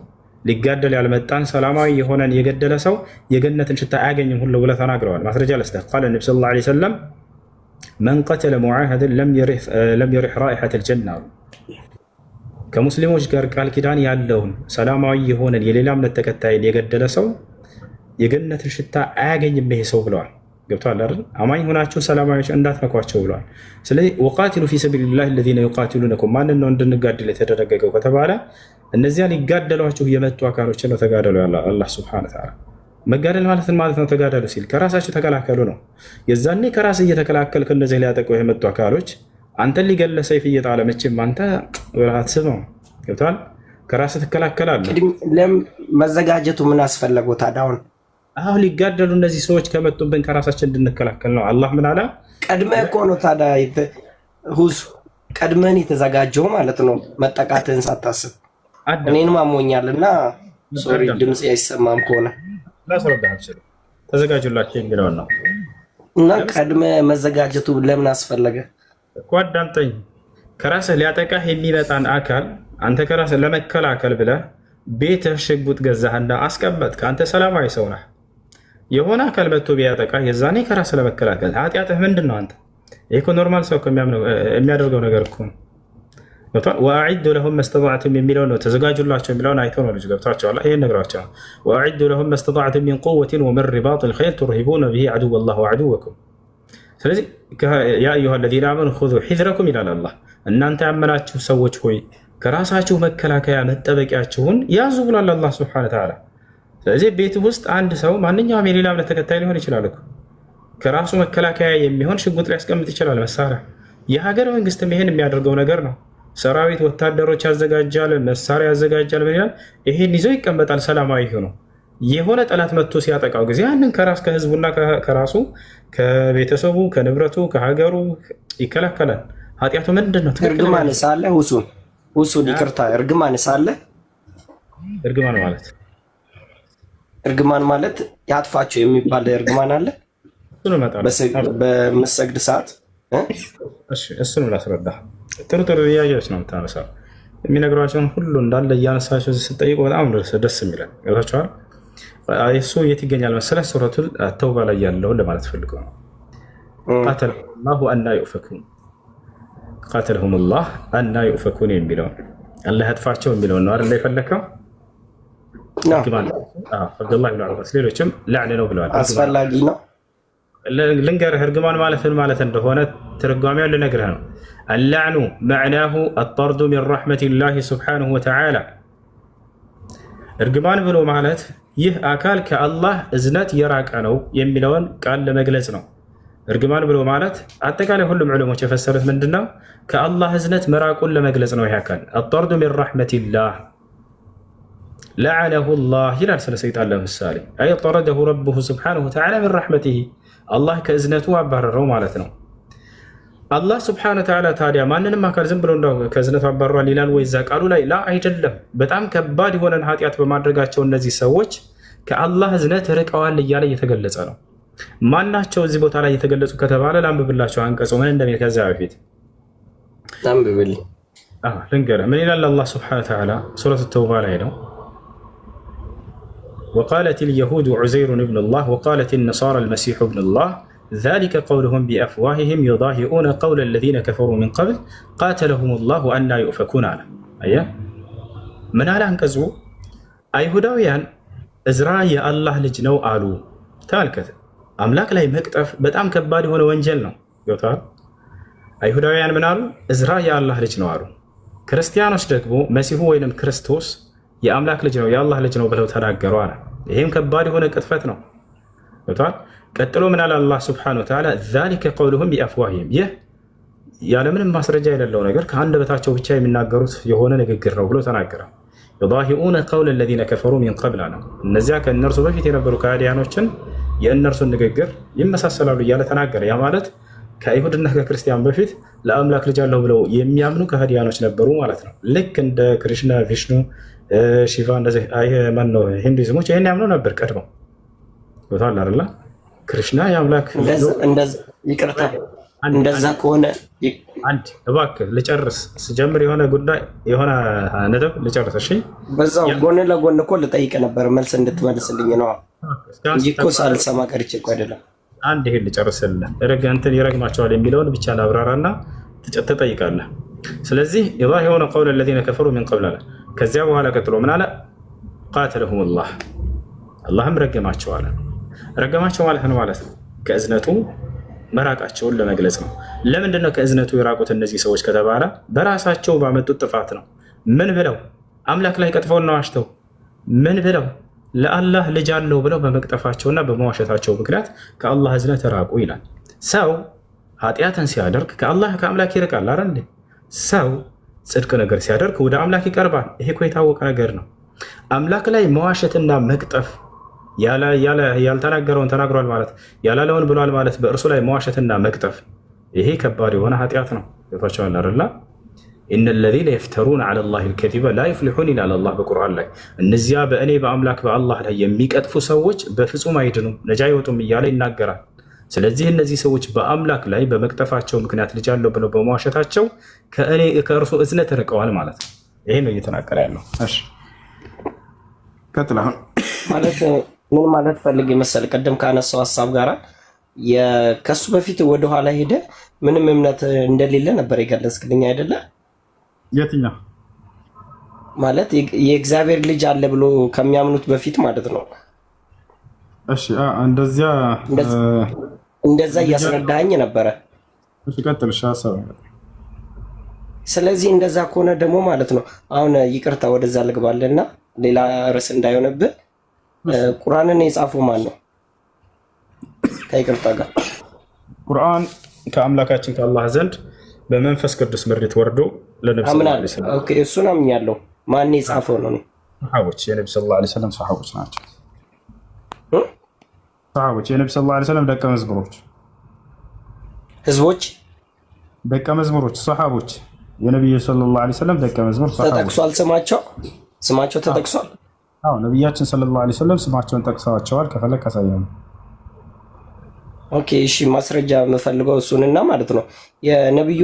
ሊጋደል ያልመጣን ሰላማዊ የሆነን የገደለ ሰው የገነትን ሽታ አያገኝም ሁሉ ብለው ተናግረዋል። ማስረጃ ለስተ ቃለ ነብዩ ሰለላሁ ዐለይሂ ወሰለም መን ቀተለ ሙዓሀደን ለም የሪህ ራኢሐተል ጀና አሉ። ከሙስሊሞች ጋር ቃል ኪዳን ያለውን ሰላማዊ የሆነን የሌላ እምነት ተከታይን የገደለ ሰው የገነትን ሽታ አያገኝም ይሄ ሰው ብለዋል። ገብቷል አይደል? አማኝ ሆናችሁ ሰላማዊዎች እንዳትነኳቸው ብለዋል። ስለዚህ ወቃቲሉ ፊ ሰቢሊላሂ الذين يقاتلونكم ማንን ነው እንድንጋደል የተደረገው ከተባለ እነዚያ ሊጋደሏችሁ የመጡ አካሎችን ነው ተጋደሉ ያለ አላህ ሱብሓነሁ ወተዓላ። መጋደል ማለት ነው ተጋደሉ ሲል ከራሳችሁ ተከላከሉ ነው። የዛኔ ከራስ እየተከላከልክ እንደዚህ ሊያጠቁ የመጡ አካሎች አንተን ሊገለ ሰይፍ እየጣለ መቼም አንተ አትስማው። ገብቷል? ከራስ ትከላከላለህ።
መዘጋጀቱ ምን አስፈለገው ታዲያ?
አሁን ሊጋደሉ እነዚህ ሰዎች ከመጡብን ከራሳችን እንድንከላከል ነው። አላህ ምን አለ?
ቀድመህ እኮ ነው ታዲያ ሁሱ ቀድመን የተዘጋጀው ማለት ነው። መጠቃትህን ሳታስብ እኔንም አሞኛልና ሶሪ ድምፅ አይሰማም ከሆነ
ላስረዳህ አልችልም። ተዘጋጁላችሁ የሚለውን ነው
እና ቀድመ መዘጋጀቱ ለምን አስፈለገ
እኮ አዳምጠኝ። ከራስህ ሊያጠቃህ የሚመጣን አካል አንተ ከራስህ ለመከላከል ብለህ ቤትህ ሽጉጥ ገዛህና አስቀመጥክ። አንተ ሰላማዊ ሰው ነህ። የሆነ አካል መጥቶ ቢያጠቃህ የዛኔ ከራስህ ለመከላከል ኃጢአትህ ምንድን ነው? አንተ ይህ እኮ ኖርማል ሰው የሚያደርገው ነገር እኮ ነው። ወአዒዱ ለሁም መስተጣዕቱም የሚለውን ነው ተዘጋጁላቸው የሚለውን አይተው ነው ልጅ ገብቷቸዋል። ይሄን ነግራቸዋል። ወአዒዱ ለሁም መስተጣዕቱም ሚን ቁወትን ወሚን ሪባጢል ኸይል ቱርሂቡነ ቢሂ ዐዱወላሂ ወዐዱወኩም። ስለዚህ ያ አዩሃ ለዚነ አመኑ ኹዙ ሒዝረኩም ይላል አላህ። እናንተ ያመናችሁ ሰዎች ሆይ ከራሳችሁ መከላከያ መጠበቂያችሁን ያዙ ብሏል አላህ ሱብሓነሁ ወተዓላ። ስለዚህ ቤት ውስጥ አንድ ሰው ማንኛውም የሌላ እምነት ተከታይ ሊሆን ይችላል እኮ ከራሱ መከላከያ የሚሆን ሽጉጥ ሊያስቀምጥ ይችላል፣ መሳሪያ። የሀገር መንግስትም ይሄን የሚያደርገው ነገር ነው። ሰራዊት ወታደሮች ያዘጋጃል፣ መሳሪያ ያዘጋጃል። ምን ይላል? ይሄን ይዞ ይቀመጣል። ሰላማዊ ሆኖ የሆነ ጠላት መጥቶ ሲያጠቃው ጊዜ ያንን ከህዝቡና ከራሱ ከቤተሰቡ ከንብረቱ ከሀገሩ ይከላከላል። ኃጢአቱ ምንድን ነው?
እርግማን ሳለ ሁሱን ይቅርታ፣ እርግማን ሳለ እርግማን ማለት ያጥፋቸው የሚባል እርግማን አለ። በምሰግድ ሰዓት
እሱንም ላስረዳ። ጥሩ ጥያቄዎች ነው የምታነሳው። የሚነግሯቸውን ሁሉ እንዳለ እያነሳቸው ስጠይቁ በጣም ደስ የሚለን ገብታችኋል። እሱ የት ይገኛል መሰለህ? ሱረቱል ተውባ ላይ ያለውን ለማለት ፈልገው ነው። ቃተለሁሙላሁ አና ዩእፈኩን፣ ቃተለሁሙላህ አና ዩእፈኩን የሚለውን አላህ ያጥፋቸው የሚለውን ነው አይደል የፈለከው? አብዱላህ ብን ዐባስ ሌሎችም ላዕን ነው ብለዋል።
አስፈላጊ ነው።
ልንገርህ እርግማን ማለት እንደሆነ ትርጓሜውን ልነግርህ ነው። አላዕኑ መዕናሁ አጠርዱ ሚን ረሕመቲላሂ ሱብሓነሁ ወተዓላ። እርግማን ብሎ ማለት ይህ አካል ከአላህ እዝነት የራቀ ነው የሚለውን ቃል ለመግለጽ ነው። እርግማን ብሎ ማለት አጠቃላይ ሁሉም ዑለሞች የፈሰሩት ምንድን ነው? ከአላህ እዝነት መራቁን ለመግለጽ ነው። ይህ አካል አጠርዱ ሚን ረሕመቲላህ ለዐነሁ ላህ ይላል ስለ ሰይጣን ለምሳሌ። አይ ጠረደሁ ረቡሁ ሱብሓነሁ ወተዓላ ሚን ረሕመቲሂ፣ አላህ ከእዝነቱ አባረረው ማለት ነው። አላህ ስብሐነ ወተዓላ ታዲያ ማንንም አካል ዝም ብሎ ከእዝነቱ አባረሯል ይላል ወይ? እዛ ቃሉ ላይ ላ አይደለም። በጣም ከባድ የሆነን ኃጢአት በማድረጋቸው እነዚህ ሰዎች ከአላህ እዝነት ርቀዋል እያለ እየተገለጸ ነው። ማናቸው እዚህ ቦታ ላይ እየተገለጹ ከተባለ ላንብብላቸው አንቀጹ ምን እንደሚል። ከዚያ በፊት
ላንብብል
ልንገርህ ምን ይላል አላህ ስብሐነ ወተዓላ ሱረቱ ተውባ ላይ ነው። وقالت اليهود عزير ابن الله وقالت النصارى المسيح ابن الله ذلك قولهم بأفواههم يضاهئون قول الذين كفروا من قبل قاتلهم الله أنى يؤفكون على أيه من على أنكزو أيهوداويان إزراء يا الله لجنو آلو تالكت أملاك لا يمكتف بتأم كباري هنا وانجلنا يوتار أيهوداويان من آلو إزراء يا الله لجنو آلو كريستيانوس دكبو مسيحو وينم كريستوس يا أملاك لجنو يا الله لجنو بلو تناقروا على ይህም ከባድ የሆነ ቅጥፈት ነው። ቀጥሎ ምን አለ አላህ ስብሐነሁ ወተዓላ ዛሊከ ቀውሉሁም ቢአፍዋሂሂም፣ ይህ ያለምንም ማስረጃ የሌለው ነገር ከአንደበታቸው ብቻ የሚናገሩት የሆነ ንግግር ነው ብሎ ተናገረ። ዩዳሂኡነ ቀውለ ለዚነ ከፈሩ ሚን ቀብል አለ፣ እነዚያ ከእነርሱ በፊት የነበሩ ከሃዲያኖችን የእነርሱን ንግግር ይመሳሰላሉ እያለ ተናገረ። ያ ማለት ከአይሁድና ከክርስቲያን በፊት ለአምላክ ልጅ አለው ብለው የሚያምኑ ከሃዲያኖች ነበሩ ማለት ነው። ልክ እንደ ክሪሽና፣ ቪሽኑ፣ ሺቫ እንደዚህ ማነው ሂንዱይዝሞች ይሄን ያምኑ ነበር ቀድመው ይወታል አይደል? ክሪሽና የአምላክ
ይቅርታ፣ እንደዛ ከሆነ
አንድ እባክህ ልጨርስ ስጀምር የሆነ ጉዳይ የሆነ ነጥብ ልጨርስ። እሺ፣
በዛው ጎን ለጎን እኮ ልጠይቅ ነበር መልስ እንድትመልስልኝ ነው እንጂ እኮ ሳልሰማ ቀርቼ እኮ አይደለም።
አንድ ይሄን ልጨርስልህ። እንትን ይረግማቸዋል የሚለውን ብቻ ላብራራና ትጠይቃለህ። ስለዚህ የሆነ ቀውለ الذين كفروا من قبل አለ። ከዚያ በኋላ ቀጥሎ ምን አለ? قاتلهم الله አላህም ረገማቸው አለ። ረገማቸው ማለት ነው ከእዝነቱ መራቃቸውን ለመግለጽ ነው። ለምንድን ነው ከእዝነቱ የራቁት እነዚህ ሰዎች ከተባለ በራሳቸው ባመጡት ጥፋት ነው። ምን ብለው? አምላክ ላይ ቀጥፈውና ዋሽተው ምን ብለው? ለአላህ ልጅ አለው ብለው በመቅጠፋቸውና በመዋሸታቸው ምክንያት ከአላህ እዝነት ራቁ ይላል። ሰው ኃጢአትን ሲያደርግ ከአምላክ ይርቃል አይደል? ሰው ጽድቅ ነገር ሲያደርግ ወደ አምላክ ይቀርባል። ይሄ እኮ የታወቀ ነገር ነው። አምላክ ላይ መዋሸትና መቅጠፍ ያልተናገረውን ተናግሯል ማለት ያላለውን ብሏል ማለት በእርሱ ላይ መዋሸትና መቅጠፍ ይሄ ከባድ የሆነ ኃጢአት ነው። ይቷቸዋል አይደል? ኢነ الذين يفترون على الله الكذب لا يفلحون ይላል አላህ በቁርአን ላይ። እነዚያ በእኔ በአምላክ በአላህ ላይ የሚቀጥፉ ሰዎች በፍጹም አይድኑም ነጃ አይወጡም እያለ ይናገራል። ስለዚህ እነዚህ ሰዎች በአምላክ ላይ በመቅጠፋቸው ምክንያት ልጅ አለው ብለው በመዋሸታቸው ከእርሱ እዝነት ርቀዋል ማለት ነው። ይሄ ነው እየተናገረ ያለው። እሺ ቀጥል። አሁን
ማለት ምን ማለት ፈልግ መሰል ቀደም ካነሳው ሐሳብ ጋራ ከሱ በፊት ወደ ኋላ ሄደ ምንም እምነት እንደሌለ ነበር የገለጽክልኝ አይደለ?
የትኛው
ማለት የእግዚአብሔር ልጅ አለ ብሎ ከሚያምኑት በፊት ማለት ነው።
እሺ
እንደዛ እያስረዳኝ ነበረ።
እሺ ቀጥል። ሀሳብ
ስለዚህ እንደዛ ከሆነ ደግሞ ማለት ነው አሁን ይቅርታ ወደዛ ልግባልና ሌላ ርዕስ እንዳይሆንብህ ቁርአንን የጻፈው ማን ነው? ከይቅርታ ጋር
ቁርአን ከአምላካችን ከአላህ ዘንድ በመንፈስ ቅዱስ ምሪት ወርዶ ለነብዩ ሰለላሁ ዐለይሂ ወሰለም
ኦኬ፣ እሱን አምኛለሁ። ማን የጻፈው ነው?
ሰሃቦች የነብዩ ሰለላሁ ዐለይሂ ወሰለም ሰሃቦች ናቸው። ሰሃቦች የነብዩ ሰለላሁ ዐለይሂ ወሰለም ደቀ መዝሙሮች፣
ህዝቦች፣
ደቀ መዝሙሮች፣ ሰሃቦች የነብዩ ሰለላሁ ዐለይሂ ወሰለም ደቀ መዝሙር ሰሃቦች
ተጠቅሷል። ስማቸው ተጠቅሷል።
አዎ ነብያችን ሰለላሁ ዐለይሂ ወሰለም ስማቸውን ጠቅሰዋቸዋል። ከፈለክ አሳያለሁ።
ኦኬ እሺ፣ ማስረጃ የምፈልገው እሱንና ማለት ነው የነብዩ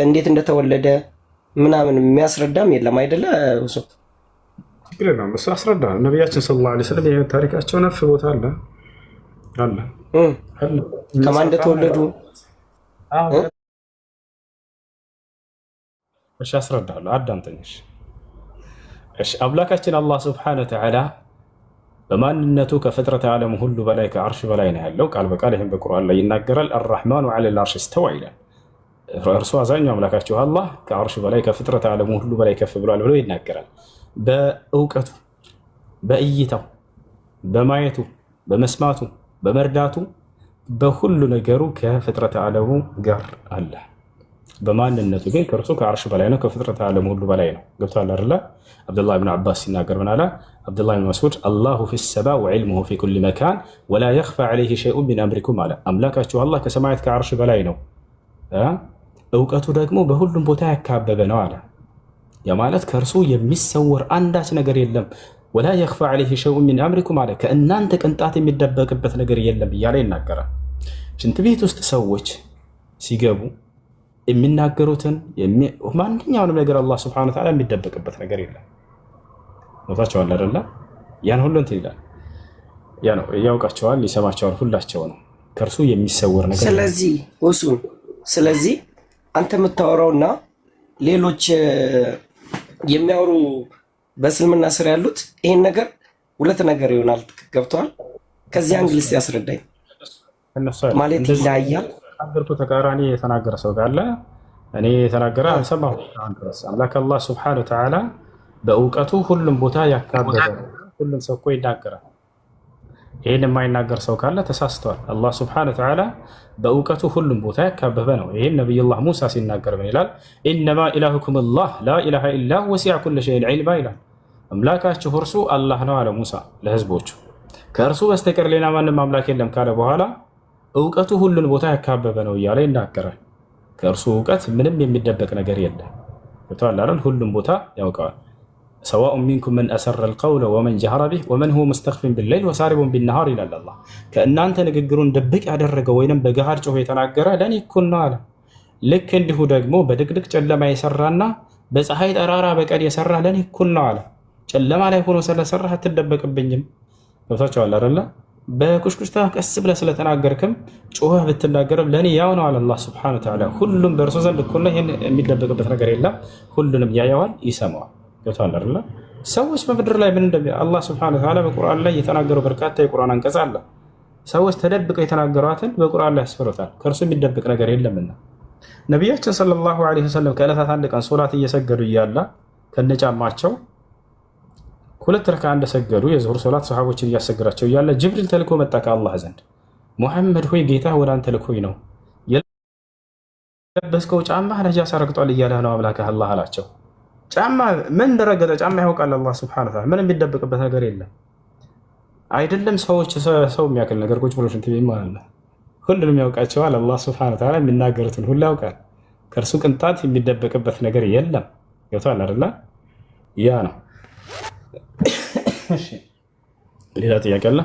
እንዴት እንደተወለደ ምናምን የሚያስረዳም የለም አይደለ? እሱ
ችግር ነው። እሱ አስረዳ። ነብያችን ሰለላሁ ዐለይሂ ወሰለም የህይወት ታሪካቸው ነፍ ቦታ አለ
ከማን እንደተወለዱ
እሺ አስረዳለሁ። አዳምጠኝሽ። እሺ አምላካችን አላህ ሱብሓነሁ ወተዓላ በማንነቱ ከፍጥረት ዓለም ሁሉ በላይ ከአርሽ በላይ ነው ያለው። ቃል በቃል ይህም በቁርአን ላይ ይናገራል። አርራህማኑ ዐለል አርሽ እስተዋ ይላል። እርሱ አዛኛው አምላካችሁ አላህ ከአርሽ በላይ ከፍጥረት ዓለም ሁሉ በላይ ከፍ ብሏል ብሎ ይናገራል። በእውቀቱ፣ በእይታው፣ በማየቱ፣ በመስማቱ፣ በመርዳቱ በሁሉ ነገሩ ከፍጥረት ዓለሙ ጋር አለ። በማንነቱ ግን ከእርሱ ከአርሽ በላይ ነው፣ ከፍጥረት ዓለም ሁሉ በላይ ነው። ገብቶሃል አይደለ? አብዱላህ ብን አባስ ሲናገር ምን አለ? አብዱላህ ብን መስዑድ አላሁ ፊ ሰማ ወዕልሙሁ ፊ ኩሊ መካን ወላ የኽፋ ዐለይሂ ሸይኡን ሚን አምሪኩም አለ። አምላካችሁ አላህ ከሰማያት ከአርሽ በላይ ነው፣ እውቀቱ ደግሞ በሁሉም ቦታ ያካበበ ነው አለ። ያ ማለት ከእርሱ የሚሰወር አንዳች ነገር የለም። ወላ የኽፋ ዐለይሂ ሸይኡን ሚን አምሪኩም አለ። ከእናንተ ቅንጣት የሚደበቅበት ነገር የለም እያለ ይናገራል። ሽንት ቤት ውስጥ ሰዎች ሲገቡ የሚናገሩትን ማንኛውንም ነገር አላህ ሱብሓነሁ ወተዓላ የሚደበቅበት ነገር የለም። ቦታቸዋል አይደለ? ያን ሁሉ እንትን ይላል። ያ ነው ያውቃቸዋል፣ ይሰማቸዋል። ሁላቸው ነው ከእርሱ የሚሰወር ነገር።
ስለዚህ አንተ የምታወራውና ሌሎች የሚያወሩ በእስልምና ስር ያሉት ይሄን ነገር ሁለት ነገር ይሆናል። ገብተዋል? ከዚህ አንግልስ ያስረዳኝ ማለት ይለያያል።
አገርኩ ተቃራኒ የተናገረ ሰው ካለ እኔ የተናገረ አልሰማሁም ድረስ። አምላክ አላህ ሱብሓነሁ ወተዓላ በእውቀቱ ሁሉም ቦታ ያካበበ ሁሉም ሰው እኮ ይናገራል። ይህን የማይናገር ሰው ካለ ተሳስተዋል። አላህ ሱብሓነሁ ወተዓላ በእውቀቱ ሁሉም ቦታ ያካበበ ነው። ይህን ነቢዩላህ ሙሳ ሲናገር ምን ይላል? ኢነማ ኢላሁኩም አላህ ላ ኢላሃ ኢላ ሁወ ወሲዐ ኩለ ሸይኢን ዒልማ ይላል። አምላካችሁ እርሱ አላህ ነው አለ ሙሳ ለህዝቦቹ። ከእርሱ በስተቀር ሌላ ማንም አምላክ የለም ካለ በኋላ እውቀቱ ሁሉን ቦታ ያካበበ ነው እያለ ይናገራል። ከእርሱ እውቀት ምንም የሚደበቅ ነገር የለም። አይደል? ሁሉም ቦታ ያውቀዋል። ሰዋኡን ሚንኩም መን አሰረ አልቀውለ ወመን ጀሀረ ቢህ ወመን ሁወ ሙስተኽፊን ቢለይል ወሳሪቡን ቢነሃር ይላል አላህ። ከእናንተ ንግግሩን ድብቅ ያደረገ ወይንም በገሃድ ጮሆ የተናገረ ለእኔ እኩል ነው አለ። ልክ እንዲሁ ደግሞ በድቅድቅ ጨለማ የሰራና በፀሐይ ጠራራ በቀን የሰራ ለእኔ እኩል ነው አለ። ጨለማ ላይ ሆኖ ስለሰራህ አትደበቅብኝም። ገብታችኋል አይደለ? በኩሽኩሽታ ቀስ ብለህ ስለተናገርክም ጮኸህ ብትናገርም ለእኔ ያው ነው አለ አላህ ሱብሓነሁ ወተዓላ። ሁሉም በእርሱ ዘንድ እኩል ነው። ይህን የሚደበቅበት ነገር የለም። ሁሉንም ያየዋል፣ ይሰማዋል። ገብቶሃል አይደለ? ሰዎች በምድር ላይ ምን አላህ ሱብሓነሁ ወተዓላ በቁርአን ላይ የተናገረው በርካታ የቁርአን አንቀጽ አለ። ሰዎች ተደብቀው የተናገሯትን በቁርአን ላይ ያስፈሩታል። ከእርሱ የሚደብቅ ነገር የለምና ነቢያችን ሰለላሁ ዐለይሂ ወሰለም ከዕለታት አንድ ቀን ሶላት እየሰገዱ እያለ ከነጫማቸው ሁለት ረካ እንደሰገዱ የዙሁር ሶላት ሰሃቦችን እያሰገዳቸው እያለ ጅብሪል ተልኮ መጣ ከአላህ ዘንድ። ሙሐመድ ሆይ ጌታ ወደ አንተ ልኮኝ ነው፣ የለበስከው ጫማ ነጃሳ ረግጧል እያለ ነው አምላክህ አላህ አላቸው። ጫማ ምን እንደረገጠ ጫማ ያውቃል አላህ ሱብሓነሁ ወተዓላ። ምንም የሚደብቅበት ነገር የለም። አይደለም ሰው የሚያክል ነገር ቁጭ ብሎ ሽንት ቤት ማለት ነው። ሁሉንም ያውቃቸዋል አላህ ሱብሓነሁ ወተዓላ። የሚናገሩትን ሁሉ ያውቃል። ከእርሱ ቅንጣት የሚደበቅበት ነገር የለም። ገብቶሃል አይደለ? ያ ነው። ሌላ ጥያቄ አለ?